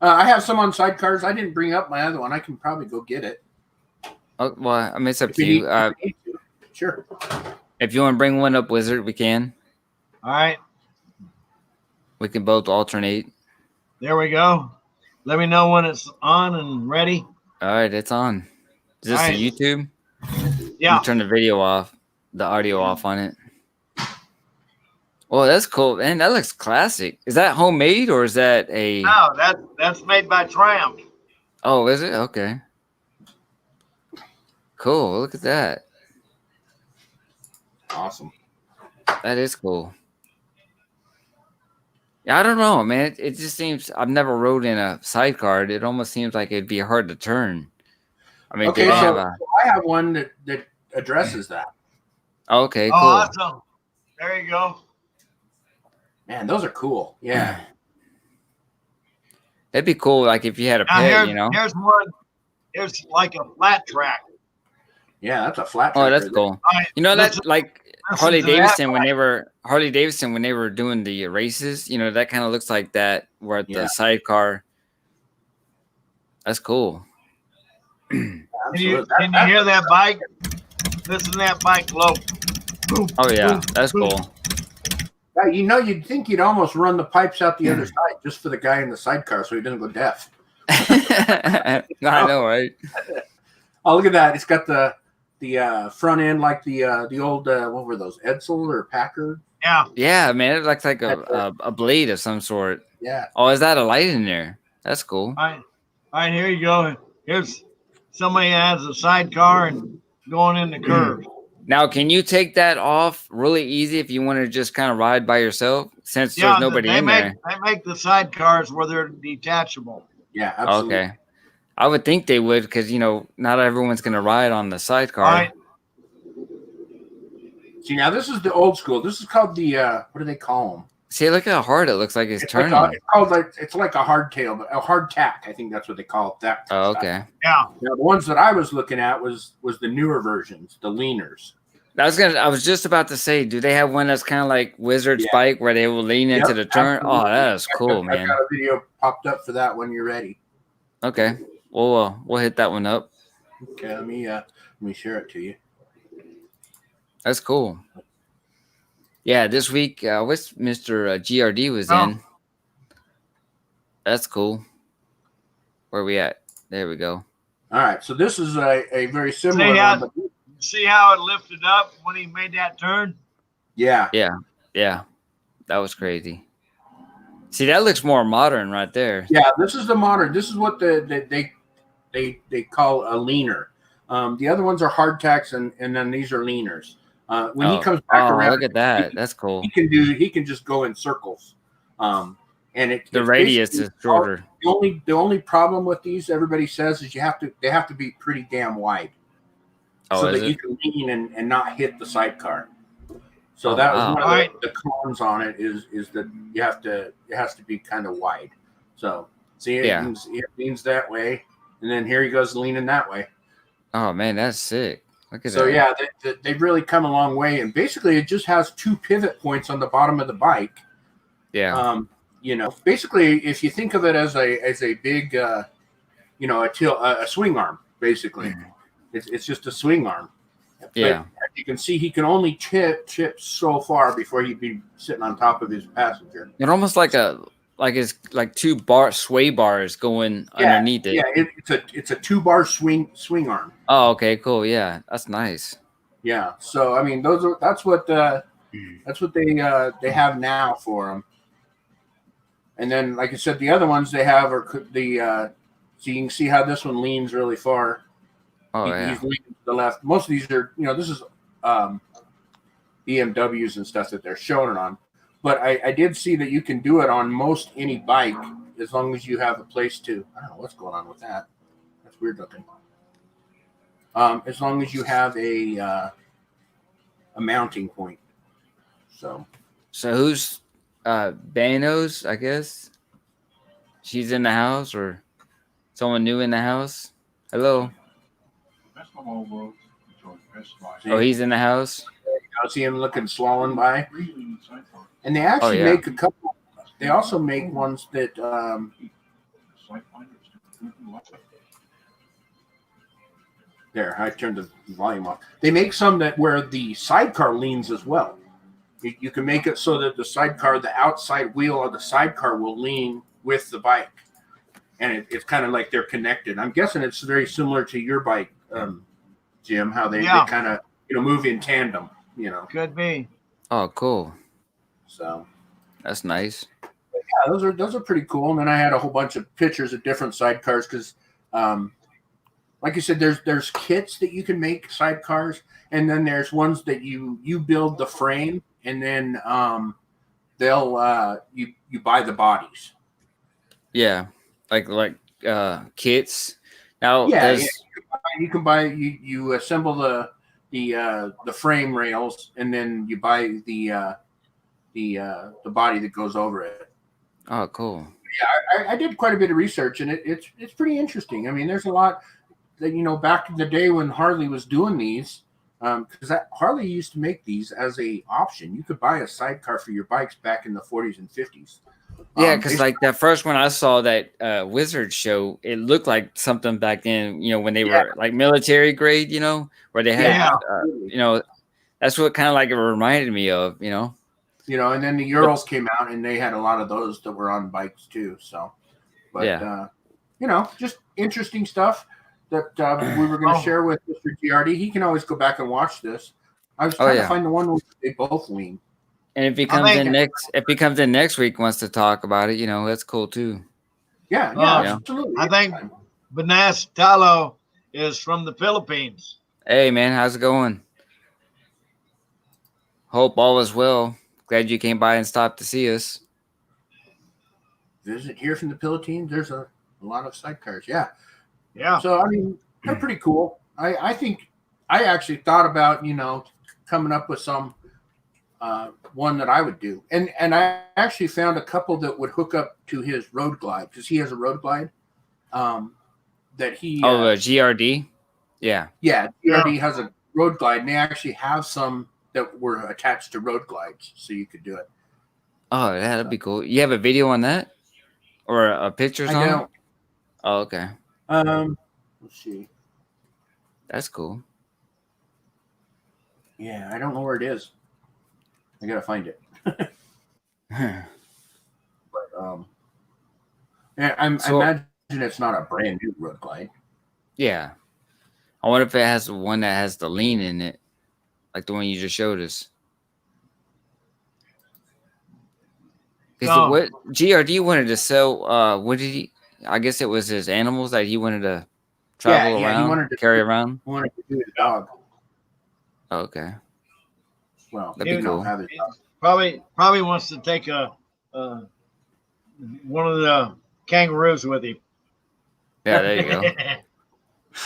I have some on sidecars. I didn't bring up my other one. I can probably go get it. Oh, well, I mean, it's up to you. Sure. If you want to bring one up, Wizard, we can. All right. We can both alternate. There we go. Let me know when it's on and ready. All right, it's on. Is this a YouTube? Yeah. Let me turn the video off, the audio off on it. Oh, that's cool, man. That looks classic. Is that homemade or is that a? No, that's made by Triumph. Oh, is it? Okay. Cool. Look at that. Awesome. That is cool. Yeah, I don't know, man. It just seems I've never rode in a sidecar. It almost seems like it'd be hard to turn. I mean, okay, so I have one that addresses that. Okay, cool. Awesome. There you go. Man, those are cool. Yeah. That'd be cool, like if you had a pet, you know. Here's one. Here's like a flat track. Yeah, that's a flat track. Oh, that's cool. You know, that's like Harley Davidson when they were doing the races, you know, that kind of looks like that where the sidecar. That's cool. Can you hear that bike? Listen to that bike low. Oh yeah, that's cool. Yeah, you know, you'd think you'd almost run the pipes out the other side just for the guy in the sidecar so he doesn't go deaf. I know, right? Oh, look at that! It's got the front end like the old what were those, Edsel or Packard? Yeah, man, it looks like a blade of some sort. Yeah. Oh, is that a light in there? That's cool. All right, here you go. Here's somebody has a sidecar and going in the curve. Now, can you take that off really easy if you want to just kind of ride by yourself since there's nobody in there? They make the sidecars where they're detachable. Yeah, absolutely. Okay. I would think they would because, you know, not everyone's going to ride on the sidecar. Right. See, now this is the old school. This is called the, what do they call them? See, look how hard it looks like it's turning. It's like a hardtail, but a hard tack. I think that's what they call it. That. Oh, okay. Yeah. Now, the ones that I was looking at was the newer versions, the leaners. I was just about to say, do they have one that's kind of like Wizard's bike where they will lean into the turn? Absolutely. Oh, that is cool, man. I've got a video popped up for that when you're ready. Okay. We'll hit that one up. Okay, let me share it to you. That's cool. Yeah, this week, what's Mr. GRD was in. That's cool. Where are we at? There we go. All right, so this is a very similar one. See how it lifted up when he made that turn? Yeah. Yeah. That was crazy. See, that looks more modern right there. Yeah, this is the modern. This is what they call a leaner. The other ones are hardtacks, and then these are leaners. When he comes back around, look at that. That's cool. He can just go in circles. And the radius is shorter. The only problem with these, everybody says, is they have to be pretty damn wide. So that you can lean and not hit the sidecar. So that was one of the cons on it is that it has to be kind of wide. So see, it leans that way, and then here he goes leaning that way. Oh man, that's sick. Look at that. So yeah, they've really come a long way, and basically it just has 2 pivot points on the bottom of the bike. Yeah. You know, basically if you think of it as a big, a swing arm, basically. Mm-hmm. It's just a swing arm. Yeah. But as you can see, he can only chip so far before he'd be sitting on top of his passenger. It's almost like it's like 2 sway bars going underneath it. Yeah, it's a 2-bar swing arm. Oh, okay, cool. Yeah, that's nice. Yeah. So I mean, that's what they have now for them. And then, like I said, the other ones they have are so you can see how this one leans really far. Oh, He's leaning to the left. Most of these are, this is BMWs and stuff that they're showing it on. But I did see that you can do it on most any bike as long as you have a place to. I don't know what's going on with that. That's weird looking. As long as you have a mounting point. So who's Banos? I guess she's in the house, or someone new in the house. Hello. Oh, he's in the house. I see him looking swollen by. And they actually make a couple. They also make ones that. There, I turned the volume off. They make some that where the sidecar leans as well. You can make it so that the outside wheel of the sidecar will lean with the bike, and it's kind of like they're connected. I'm guessing it's very similar to your bike, Jim, how they kind of move in tandem. Could be. Oh, cool. So that's nice. Yeah, those are pretty cool. And then I had a whole bunch of pictures of different sidecars because, like you said, there's kits that you can make sidecars, and then there's ones that you build the frame, and then they'll you buy the bodies. Yeah, like kits. Now, you can buy you assemble the frame rails, and then you buy the body that goes over it. Oh, cool. Yeah, I did quite a bit of research, and it's pretty interesting. I mean, there's a lot that back in the day when Harley was doing these, because Harley used to make these as a option. You could buy a sidecar for your bikes back in the 40s and 50s. Yeah, because like that first one I saw, that Wizard show, it looked like something back then, when they were like military grade, where they had, that's what kind of like it reminded me of, and then the Urals came out, and they had a lot of those that were on bikes too. So, but just interesting stuff that we were going to share with Mr. GRD. He can always go back and watch this. I was trying to find the one where they both lean. And if he comes in next week, wants to talk about it, that's cool too. Yeah, absolutely. I think Banas Talo is from the Philippines. Hey man, how's it going? Hope all is well. Glad you came by and stopped to see us. Visit here from the Philippines. There's a lot of sidecars. Yeah. So I mean, they're pretty cool. I think I actually thought about coming up with some. One that I would do, and I actually found a couple that would hook up to his road glide, because he has a road glide that he GRD, GRD has a road glide, and they actually have some that were attached to road glides, so you could do it. Oh, yeah, that'd be cool. You have a video on that, or a picture? I don't. Oh, okay. Let's see. That's cool. Yeah, I don't know where it is. I gotta find it. But I imagine it's not a brand new road glide. Yeah, I wonder if it has one that has the lean in it, like the one you just showed us. What GRD wanted to sell? What did he? I guess it was his animals that he wanted to travel around, he wanted to carry around. He wanted to do his dog. Oh, okay. Well, that'd be cool. Probably wants to take one of the kangaroos with him. Yeah, there you go.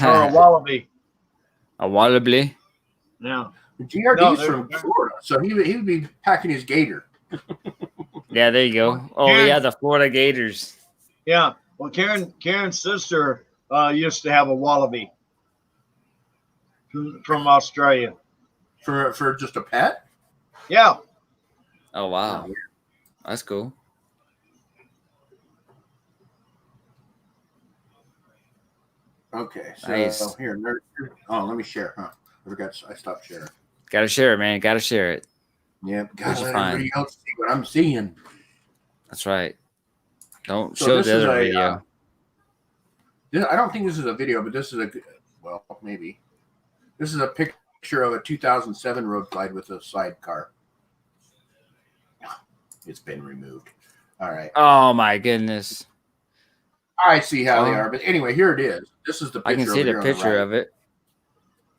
Or a wallaby. A wallaby. Yeah. GRD's from Florida, so he would be packing his gator. Yeah, there you go. Oh, yeah, the Florida Gators. Yeah. Well, Karen's sister used to have a wallaby from Australia. For just a pet? Yeah. Oh, wow. That's cool. Okay. So nice. Here. Let me share. Huh? I forgot. I stopped sharing. Gotta share it, man. Gotta share it. Yep. Gotta let everybody else see what I'm seeing. That's right. Don't show the other video. I don't think this is a video, but this is maybe. This is a picture of a 2007 road glide with a sidecar. It's been removed. All right. Oh my goodness. I see how they are, but anyway, here it is. This is the picture. I can see the picture of it.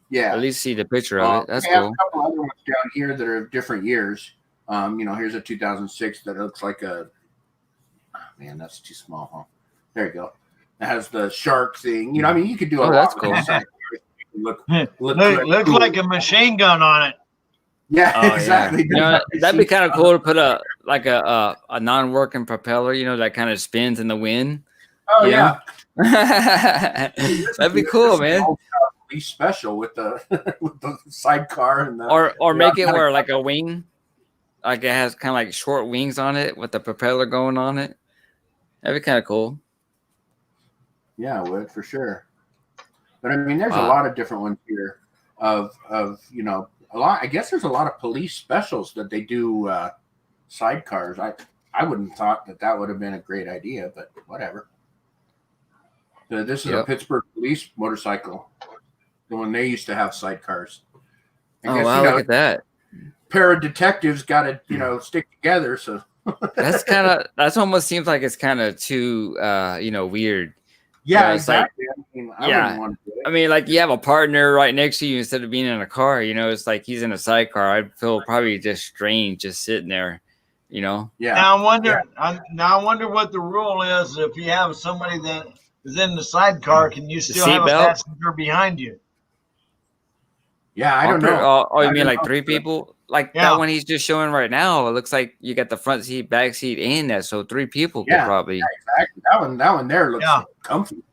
Yeah. At least see the picture of it. That's cool. I have a couple other ones down here that are of different years. Here's a 2006 that looks like a. Oh, man, that's too small, huh? There you go. It has the shark thing. You could do a lot. That's cool. Look like a machine gun on it. Yeah, exactly. Yeah. That'd be kind of cool to put a non-working propeller, that kind of spins in the wind. Oh yeah, that'd be cool, man. Be special with the sidecar and the or make it where like a wing, like it has kind of like short wings on it with the propeller going on it. That'd be kind of cool. Yeah, it would for sure. But I mean, there's a lot of different ones here of a lot. I guess there's a lot of police specials that they do sidecars. I wouldn't have thought that would have been a great idea, but whatever. This is a Pittsburgh police motorcycle. The one they used to have sidecars. Oh wow! Look at that. Pair of detectives got to stick together. So that's almost seems like it's kind of too weird. Yeah, exactly. I mean, like you have a partner right next to you instead of being in a car. It's like he's in a sidecar. I'd feel probably just strange just sitting there. Yeah. Now I wonder what the rule is if you have somebody that is in the sidecar. Can you still have a passenger behind you? Yeah, I don't know. You mean like three people? Like that one he's just showing right now. It looks like you got the front seat, back seat, and that. So 3 people could probably. Yeah, exactly. That one there looks comfy.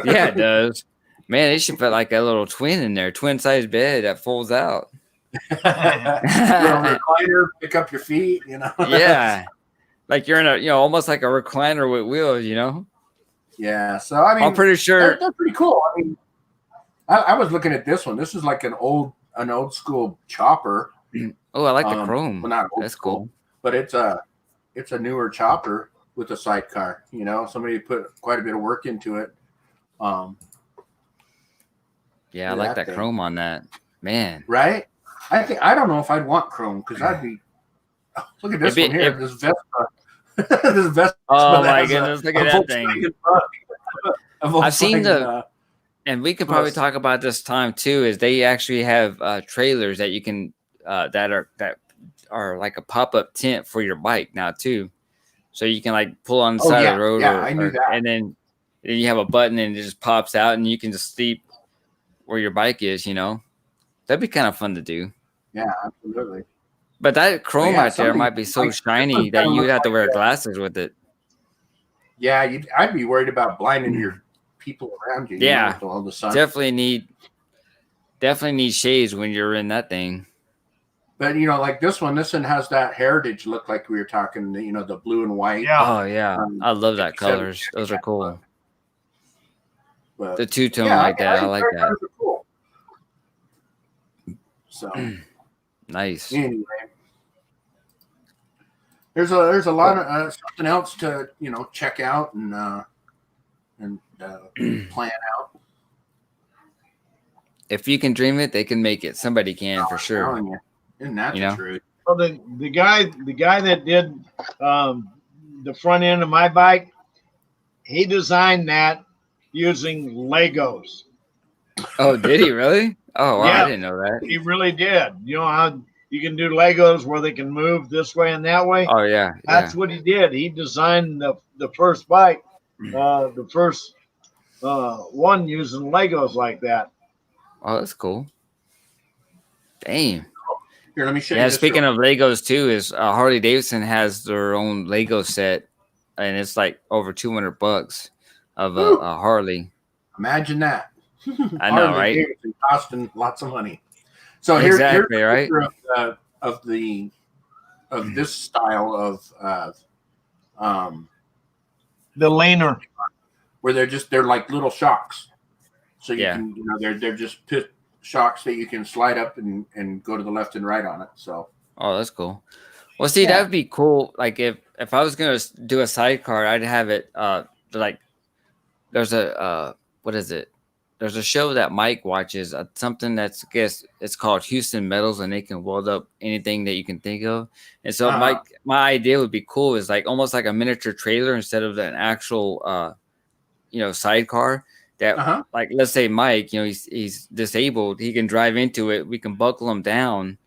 Yeah, it does. Man, they should put like a little twin in there, twin size bed that folds out. Recliner, pick up your feet. Yeah, like you're in a almost like a recliner with wheels. Yeah. So I mean, I'm pretty sure they're pretty cool. I mean, I was looking at this one. This is like an old school chopper. Oh, I like the chrome. Well, not that's cool. But it's a newer chopper with a sidecar. Somebody put quite a bit of work into it. Yeah, I like that chrome on that. Man. Right? I don't know if I'd want chrome because I'd be. Look at this one here. This Vespa. This Vespa. Oh my goodness! Look at that thing. I've seen and we could probably talk about this time too. Is they actually have trailers that you can that are like a pop-up tent for your bike now too, so you can like pull on the side of the road. Yeah, I knew that. And then you have a button and it just pops out, and you can just sleep where your bike is. That'd be kind of fun to do. Yeah, absolutely. But that chrome out there might be so shiny that you'd have to wear glasses with it. Yeah, I'd be worried about blinding your people around you. Yeah, with all the sun. Definitely need shades when you're in that thing. But like this one has that heritage look, like we were talking. The blue and white. Yeah. Oh yeah, I love that colors. Those are cool. But, the two-tone like that, I like that. Cool. So nice. Anyway, there's a lot of something else to check out and plan out. If you can dream it, they can make it. Somebody can for sure. Isn't that the truth? Well, the guy that did the front end of my bike, he designed that using Legos. Oh, did he really? Oh, wow, yeah, I didn't know that. He really did. You know how you can do Legos where they can move this way and that way? Oh, yeah. That's what he did. He designed the first bike, the first one using Legos like that. Oh, that's cool. Damn. Here, let me show you. Yeah, speaking of Legos too, is Harley Davidson has their own Lego set, and it's like over $200 of a Harley. Imagine that. I know, right? Davidson costing lots of money. So exactly, here's right? Of this style of the laner, where they're like little shocks. So you can they're just pit shocks that you can slide up and go to the left and right on it. So that's cool. Well, see, that would be cool. Like if I was gonna do a sidecar, I'd have it like there's a what is it? There's a show that Mike watches, something that's, I guess it's called Houston Metals, and they can weld up anything that you can think of. And so my idea would be cool is like almost like a miniature trailer instead of an actual sidecar. That like, let's say Mike, he's disabled, he can drive into it. We can buckle him down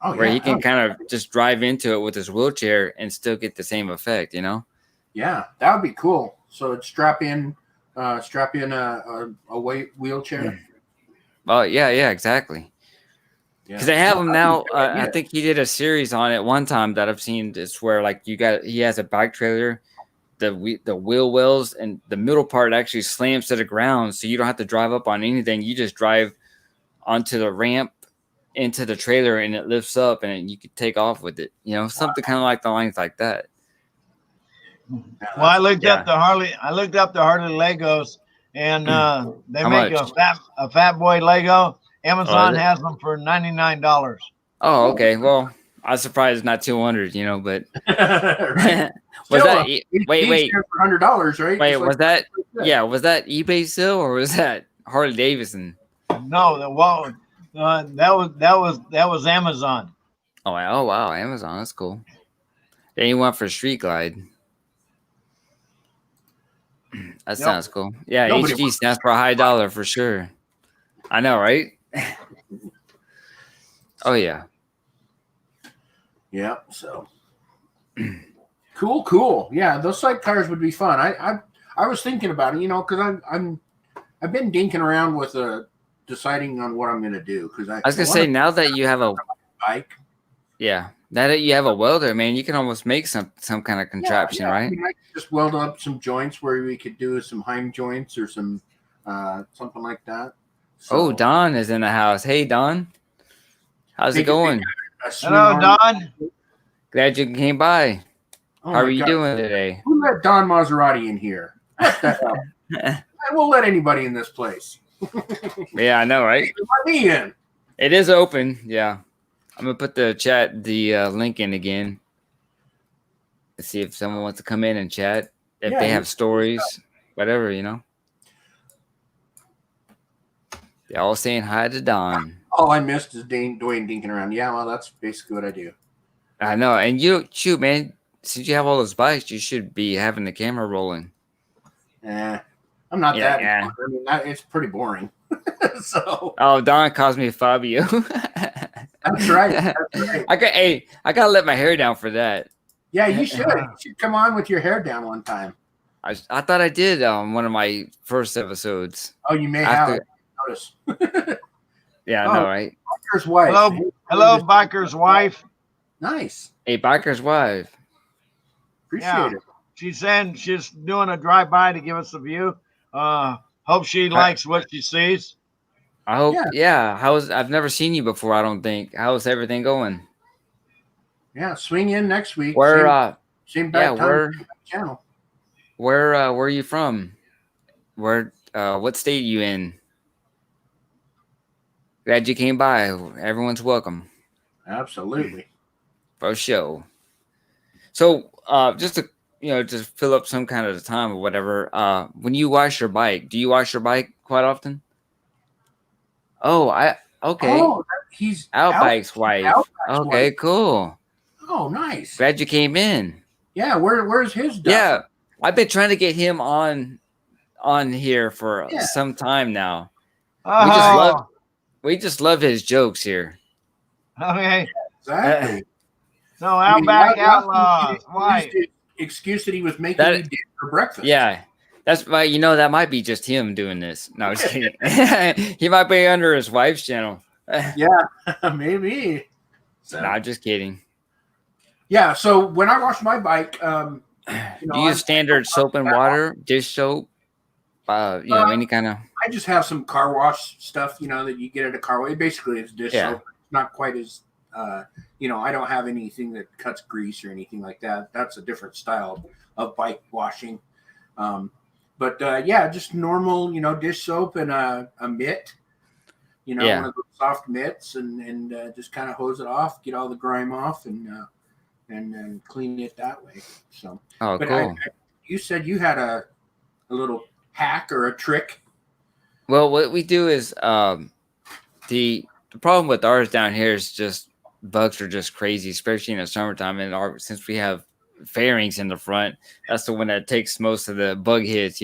where he can kind of just drive into it with his wheelchair and still get the same effect, Yeah, that would be cool. So it's strap in a weight wheelchair. Oh yeah, exactly. Because they have them now. I think he did a series on it one time that I've seen. It's where like he has a bike trailer. The wheel wells and the middle part actually slams to the ground, so you don't have to drive up on anything. You just drive onto the ramp into the trailer, and it lifts up, and you can take off with it. Something kind of like the lines like that. Well, I looked up the Harley Legos, and they make a Fat Boy Lego, Amazon has them for $99. Oh, okay. Well, I was surprised it's not 200, but Right. was Still, that wait for $100, right? wait Just was like that said. was that eBay sale or was that Harley Davidson? No, that was Amazon. Oh wow, Amazon, that's cool. Then you went for Street Glide. That sounds cool. Yeah, Nobody HG stands for high dollar for sure. I know, right? Oh yeah. Yeah. So cool. Yeah, those sidecars would be fun. I was thinking about it, because I've been dinking around with deciding on what I'm going to do because I was gonna say now that you have a bike. Yeah, now that you have a welder, man, you can almost make some kind of contraption, right? I could just weld up some joints where we could do some Heim joints or some something like that. So, oh, Don is in the house. Hey, Don, how's it going? Hello, Don. Glad you came by. Oh, how are you doing today? Who let Don Maserati in here? What the hell? I won't let anybody in this place. Yeah, I know, right? Let me in. It is open. Yeah. I'm gonna put the link in again. Let's see if someone wants to come in and chat. If they have stories, whatever, They're all saying hi to Don. All I missed is Dwayne dinking around. Yeah, well, that's basically what I do. I know, and shoot, man. Since you have all those bikes, you should be having the camera rolling. I'm not that. Yeah. I mean, it's pretty boring. So. Oh, Don calls me Fabio. That's right. I gotta let my hair down for that. Yeah, you should. You should come on with your hair down one time. I thought I did one of my first episodes. Oh, you may have. Notice. Yeah, I know, right? Biker's wife. Hello, Biker's wife. Nice. Hey, Biker's wife. Appreciate it. She's saying she's doing a drive-by to give us a view. Hope she likes what she sees. I hope. Yeah. I've never seen you before. I don't think. How's everything going? Yeah, swing in next week. Same bad time channel. Where are you from? What state are you in? Glad you came by. Everyone's welcome. Absolutely. For sure. So, just to just fill up some kind of time or whatever. When you wash your bike, do you wash your bike quite often? Oh, okay. Oh, he's Outbike's wife. Okay, cool. Oh, nice. Glad you came in. Yeah, where's his duck? Yeah, I've been trying to get him on here for some time now. We just love his jokes here. Okay. Exactly. No, Outback Outlaws. Why? Excuse that he was making you dinner for breakfast. Yeah. That's why that might be just him doing this. No, I'm just kidding. He might be under his wife's channel. Yeah, maybe. So. No, I'm just kidding. Yeah, so when I wash my bike, do you use standard soap and water, dish soap? Any kind of. I just have some car wash stuff, that you get at a car wash. Basically, it's dish soap. It's not quite as, I don't have anything that cuts grease or anything like that. That's a different style of bike washing. But just normal, dish soap and a mitt, one of those soft mitts, and just kind of hose it off, get all the grime off, and clean it that way. So, cool. You said you had a little hack or a trick. Well, what we do is the problem with ours down here is just bugs are just crazy, especially in the summertime. And since we have fairings in the front, that's the one that takes most of the bug hits,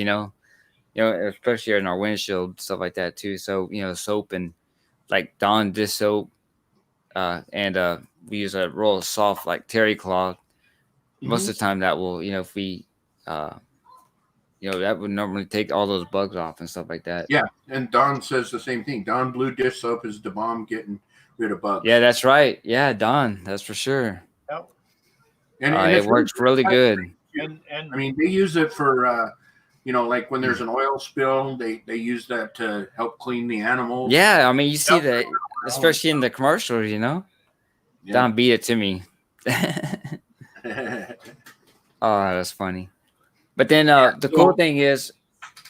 especially in our windshield, stuff like that too. So, soap and like Dawn dish soap, and we use a real soft like terry cloth. Most of the time that will, if we, that would normally take all those bugs off and stuff like that. Yeah, and Dawn says the same thing. Dawn blue dish soap is the bomb getting rid of bugs. Yeah, that's right. Yeah, Dawn, that's for sure. Yep. And it works really good. And I mean, they use it for, like when there's an oil spill, they use that to help clean the animals. Yeah, I mean, you see that, especially in the commercials, Yeah. Dawn beat it to me. Oh, that's funny. But then the cool thing is,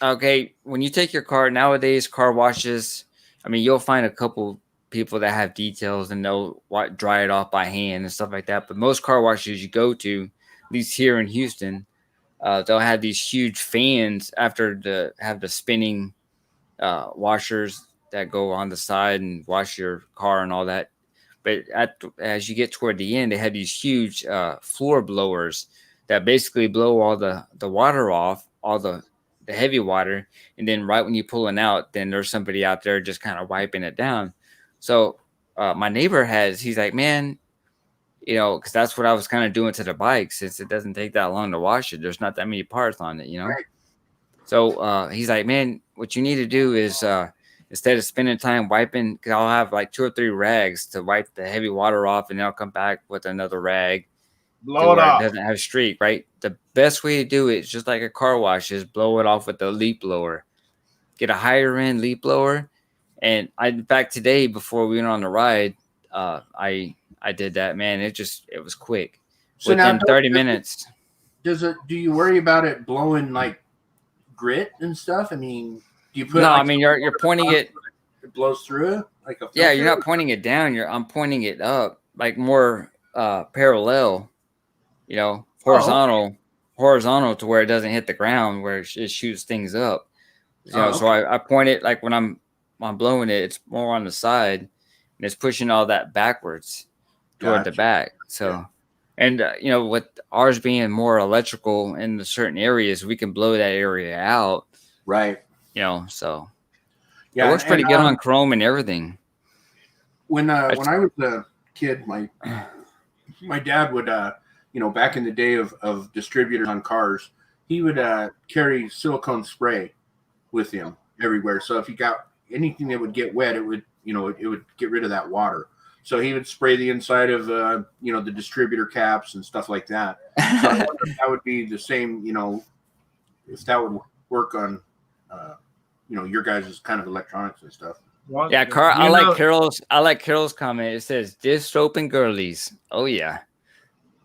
okay, when you take your car nowadays, car washes, I mean, you'll find a couple people that have details and know what dry it off by hand and stuff like that. But most car washes you go to, at least here in Houston, they'll have these huge fans have the spinning washers that go on the side and wash your car and all that. But as you get toward the end, they had these huge floor blowers that basically blow all the water off, all the heavy water, and then right when you pull it out, then there's somebody out there just kind of wiping it down. So my neighbor he's like, man, because that's what I was kind of doing to the bike, since it doesn't take that long to wash it. There's not that many parts on it, Right. So he's like, man, what you need to do is instead of spending time wiping, because I'll have like 2 or 3 rags to wipe the heavy water off, and then I'll come back with another rag. Blow it off. It doesn't have streak, right? The best way to do it is just like a car wash, is blow it off with a leaf blower. Get a higher end leaf blower. And in fact, today, before we went on the ride, I did that, man. It was quick. So within 30 minutes. Do you worry about it blowing like grit and stuff? I mean, do you put No, I mean you're pointing it. It blows through it like a filter? Yeah, you're not pointing it down. I'm pointing it up, like more parallel, horizontal to where it doesn't hit the ground, where it shoots things up. So I point it like when I'm blowing it, it's more on the side, and it's pushing all that backwards toward the back. So, and with ours being more electrical in the certain areas, we can blow that area out. Right. So yeah, it works pretty good on chrome and everything. When I was a kid, my dad would, back in the day of distributors on cars, he would carry silicone spray with him everywhere. So if you got anything that would get wet, it would get rid of that water. So he would spray the inside of the distributor caps and stuff like that. So I wonder if that would be the same, if that would work on your guys' kind of electronics and stuff. Well, yeah, I like Carol's comment. It says dish soap and girlies. Oh yeah.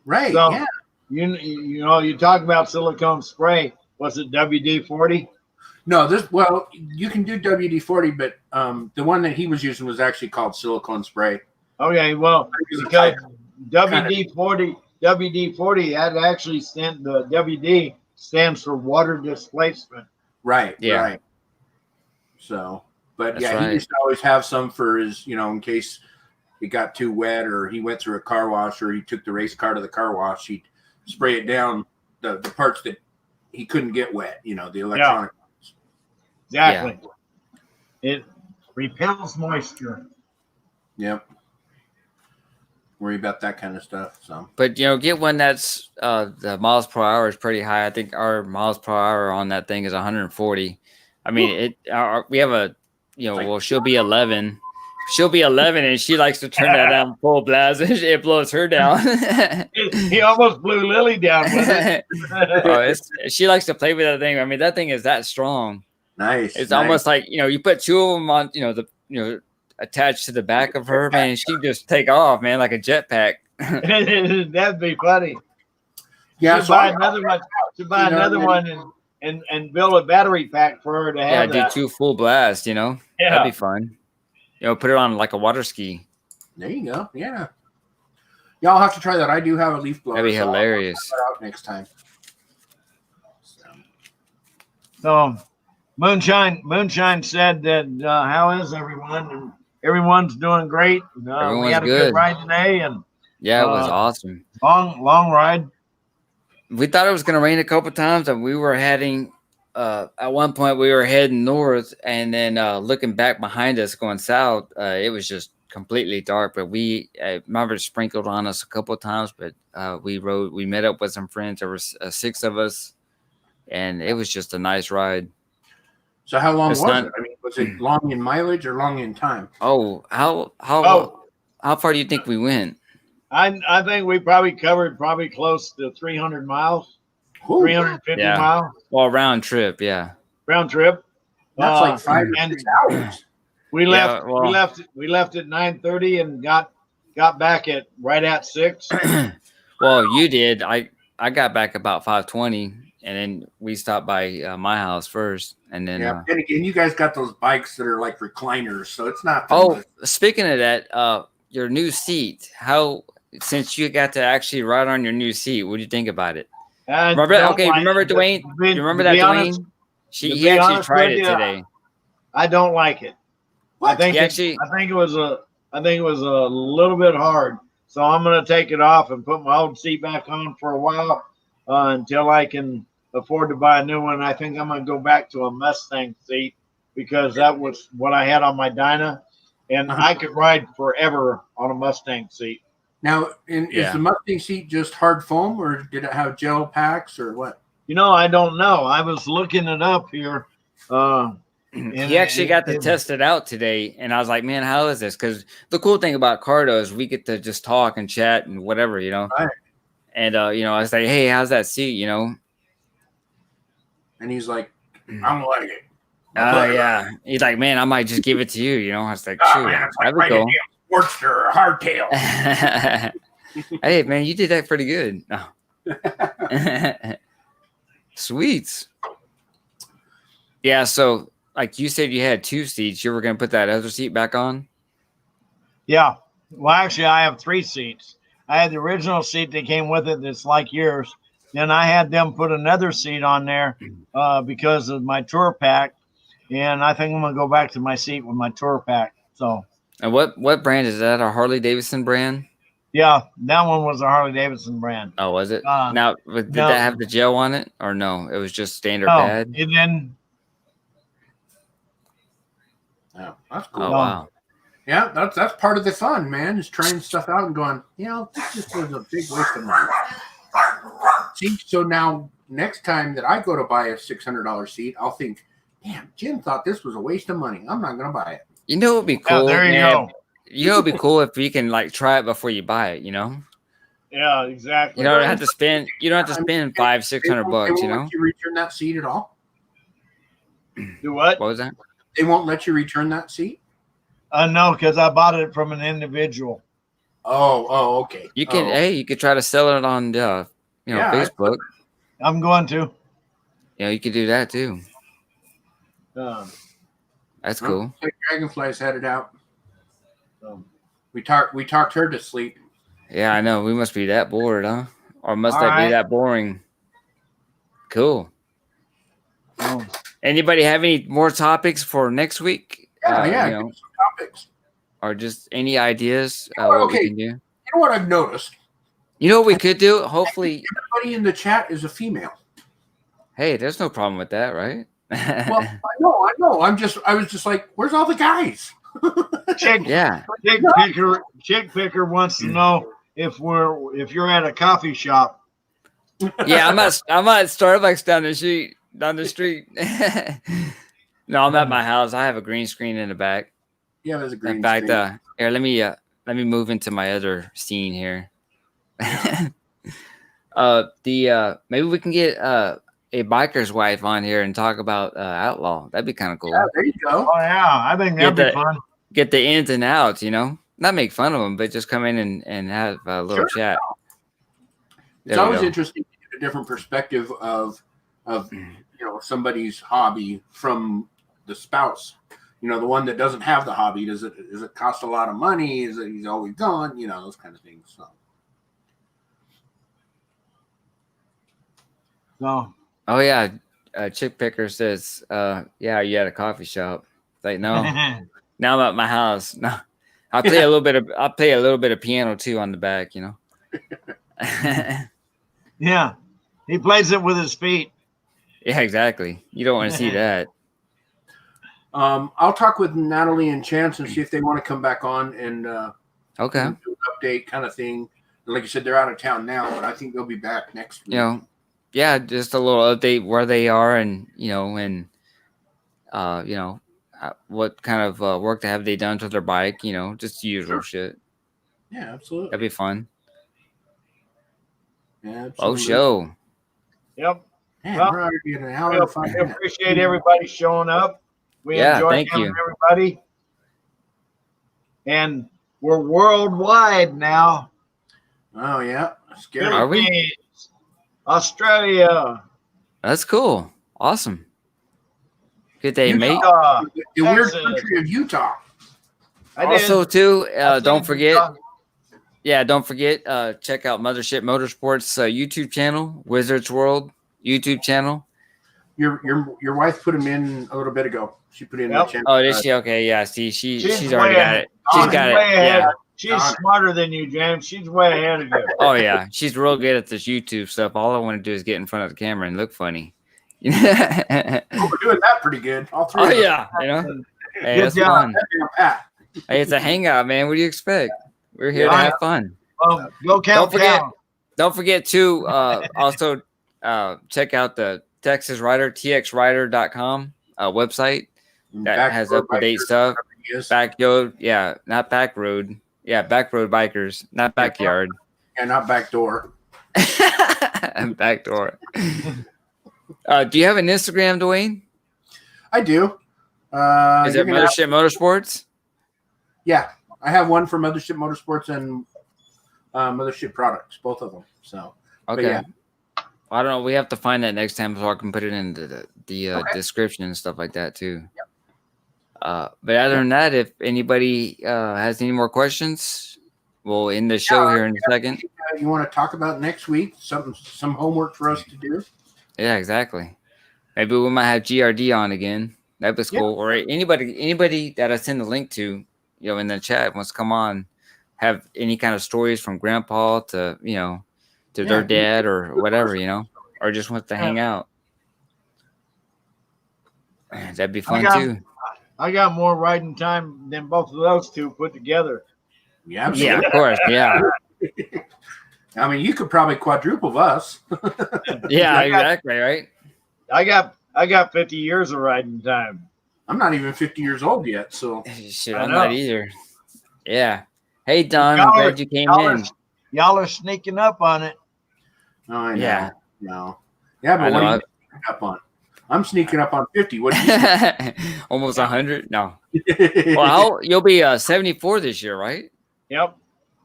Right. So, yeah. You talk about silicone spray. Was it WD-40? No, you can do WD-40, but the one that he was using was actually called silicone spray. Okay, well, because WD-40, that actually the WD stands for water displacement. Right. Yeah. Right. So, but That's right. He used to always have some for his, in case it got too wet or he went through a car wash or he took the race car to the car wash, he'd spray it down the parts that he couldn't get wet, the electronic ones. Exactly. Yeah. It repels moisture. Yep. Worry about that kind of stuff. So, but get one that's the miles per hour is pretty high. I think our miles per hour on that thing is 140. I mean, we have a, she'll be 11. She'll be 11, and she likes to turn that down full blast. It blows her down. He almost blew Lily down with it. She likes to play with that thing. I mean, that thing is that strong. Nice. It's almost like you put 2 of them on, attached to the back of her, man. She just take off, man, like a jetpack. That'd be funny. Yeah, buy another one. To buy another one and build a battery pack for her to have. Yeah, do 2 full blasts. Yeah, that'd be fun. Put it on like a water ski. There you go. Yeah. Y'all have to try that. I do have a leaf blower. That'd be hilarious. I'll try that out next time. So, Moonshine said that how is everyone? And everyone's doing great. Everyone's we had a good ride today, and yeah, it was awesome. Long ride. We thought it was going to rain a couple times, and we were heading. At one point, we were heading north, and then looking back behind us, going south. It was just completely dark. But we remember it sprinkled on us a couple of times. But we rode. We met up with some friends. There was 6 of us, and it was just a nice ride. So how long was it? I mean, was it long in mileage or long in time? Oh, how far do you think we went? I think we probably covered close to 300 miles. Ooh, 350 miles. Well, round trip, yeah. Round trip. That's like 5 or 6 hours. We left. We left at 9:30 and got back right at 6. Well, you did. I got back about 5:20. and then we stopped by my house first, and then. Yeah, and again, you guys got those bikes that are like recliners, so it's not. Oh, speaking of that, your new seat. Since you got to actually ride on your new seat, what do you think about it? Remember Dwayne? You remember that, Dwayne? He actually tried it today. I don't like it. What? I think it was a little bit hard. So I'm going to take it off and put my old seat back on for a while until I can afford to buy a new one. I think I'm going to go back to a Mustang seat because that was what I had on my Dyna, and I could ride forever on a Mustang seat. Now, is the Mustang seat just hard foam, or did it have gel packs, or what? I don't know. I was looking it up here. He actually got to test it out today, and I was like, man, how is this? Because the cool thing about Cardo is we get to just talk and chat and whatever, Right. And I was like, hey, how's that seat, And he's like, I don't like it. Yeah. He's like, man, I might just give it to you, I was like, shoot, that'd be cool. Sportster or hardtail. Hey, man, you did that pretty good. No. Sweets. Yeah, so like you said, you had 2 seats. You were going to put that other seat back on? Yeah. Well, actually, I have 3 seats. I had the original seat that came with it that's like yours. Then I had them put another seat on there because of my tour pack. And I think I'm going to go back to my seat with my tour pack. So. And what brand is that? A Harley Davidson brand? Yeah, that one was a Harley Davidson brand. Oh, was it? Now, did that have the gel on it or no? It was just standard pad? And then. Oh, that's cool. Oh, wow. Yeah, that's part of the fun, man, is trying stuff out and going, this just was a big waste of money. See, so now next time that I go to buy a $600 seat, I'll think, damn, Jim thought this was a waste of money. I'm not going to buy it. It would be cool. There you go. It would be cool if you can like try it before you buy it, Yeah, exactly. You don't have to spend $500-$600, They won't let you return that seat at all? Do what? What was that? They won't let you return that seat? No, because I bought it from an individual. Oh, okay. You can you could try to sell it on Facebook. I'm going to. Yeah, you could do that too. That's cool. Dragonfly's headed out. We talked her to sleep. Yeah, I know. We must be that bored, huh? Or must that be that boring? Cool. Anybody have any more topics for next week? Yeah, some topics. Or just any ideas what we can do? You know what I've noticed? You know what we could do? Hopefully, everybody in the chat is a female. Hey, there's no problem with that, right? Well, I know. I was just like, where's all the guys? Chick Picker wants to know if you're at a coffee shop. Yeah, I'm at Starbucks down the street. No, I'm at my house. I have a green screen in the back. Yeah, there's a green in fact, screen. Here, let me move into my other scene here. Maybe we can get a biker's wife on here and talk about Outlaw. That'd be kind of cool. Yeah, there you go. Oh yeah, I think that'd be fun. Get the ins and outs, not make fun of them, but just come in and have a little chat. It's always interesting to get a different perspective of somebody's hobby from the spouse. The one that doesn't have the hobby. Does it cost a lot of money? Is it he's always gone? Those kind of things. So. No. Oh yeah, Chick Picker says, "Yeah, you at a coffee shop?" Like, no, now I'm at my house. No, I'll play a little bit of piano too on the back. Yeah, he plays it with his feet. Yeah, exactly. You don't want to see that. I'll talk with Natalie and Chance and see if they want to come back on and do an update kind of thing. And like you said, they're out of town now, but I think they'll be back next week. Yeah, just a little update where they are and what kind of work have they done to their bike, just the usual shit. Yeah, absolutely. That'd be fun. Yeah, absolutely. Oh, show. Yep. Man, we're already at an hour and 5 minutes. I appreciate everybody showing up. We enjoy having everybody. And we're worldwide now. Oh, yeah. Scary. Are we? Australia, That's cool. Awesome. Good day, mate. The weird country of Utah. Also, too, don't forget. Yeah, don't forget. Check out Mothership Motorsports YouTube channel, Wizards World YouTube channel. Your wife put him in a little bit ago. She put in the channel. Oh, did she? Okay, yeah. See, she's already got it. She's got it. Yeah. She's smarter than you, James. She's way ahead of you. Oh yeah, she's real good at this YouTube stuff. All I want to do is get in front of the camera and look funny. We're doing that pretty good. All three. Oh yeah, you know. Hey, that's fun. Hey, it's a hangout, man. What do you expect? We're here to have fun. Go count. Don't forget to also check out the Texas Rider, txrider.com website that has up-to-date stuff. Backyard, yeah, not back road. Yeah, back road bikers, not backyard. Yeah, not back door. Back door. Do you have an Instagram, Dwayne? I do. Is it Mothership Motorsports? Yeah, I have one for Mothership Motorsports and Mothership Products, both of them. So okay. Yeah. Well, I don't know. We have to find that next time so I can put it in the description and stuff like that too. Yep. But other than that, if anybody has any more questions, we'll end the show here in a second. You want to talk about next week? Some homework for us to do? Yeah, exactly. Maybe we might have GRD on again. That was cool. Or anybody that I send the link to, in the chat wants to come on, have any kind of stories from grandpa to, to their dad or whatever, or just wants to hang out. That'd be fun too. I got more riding time than both of those two put together. Yeah, absolutely. Yeah, of course. Yeah. I mean, you could probably quadruple us. Yeah, exactly. Right. I got 50 years of riding time. I'm not even 50 years old yet, so shit, I'm not either. Yeah. Hey, Don, I'm glad you came in. Y'all are sneaking up on it. Oh, I know. Yeah. No. Yeah, but what are you sneaking up on? I'm sneaking up on 50. What? Almost 100? No. Well, you'll be 74 this year, right? Yep.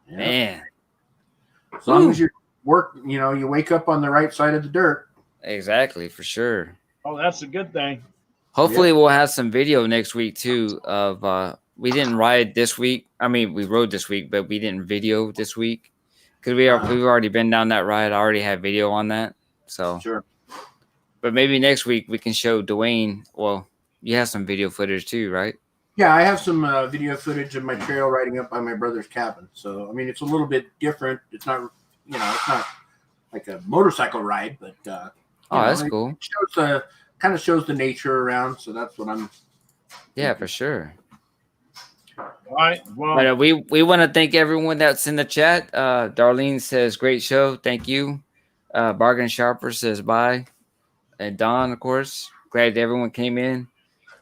Man. As long as you work, you wake up on the right side of the dirt. Exactly, for sure. Oh, that's a good thing. Hopefully, we'll have some video next week too. Of we didn't ride this week. I mean, we rode this week, but we didn't video this week because we've already been down that ride. I already have video on that. So sure. But maybe next week we can show Dwayne. Well, you have some video footage too, right? Yeah, I have some video footage of my trail riding up by my brother's cabin. So I mean, it's a little bit different. It's not, it's not like a motorcycle ride, but that's cool. It shows kind of shows the nature around. So that's what I'm. Yeah, for sure. All right. Well, but we want to thank everyone that's in the chat. Darlene says, "Great show, thank you." Bargain Sharper says, "Bye." And Don, of course, glad everyone came in.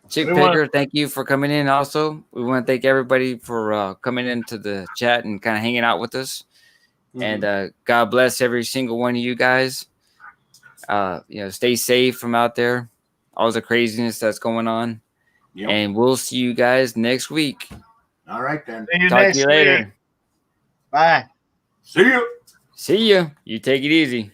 Chick Picker, thank you for coming in. Also, we want to thank everybody for coming into the chat and kind of hanging out with us. Mm-hmm. And God bless every single one of you guys. Stay safe from out there, all the craziness that's going on. Yep. And we'll see you guys next week. All right, then. Talk to you later. Bye. See you. See you. You take it easy.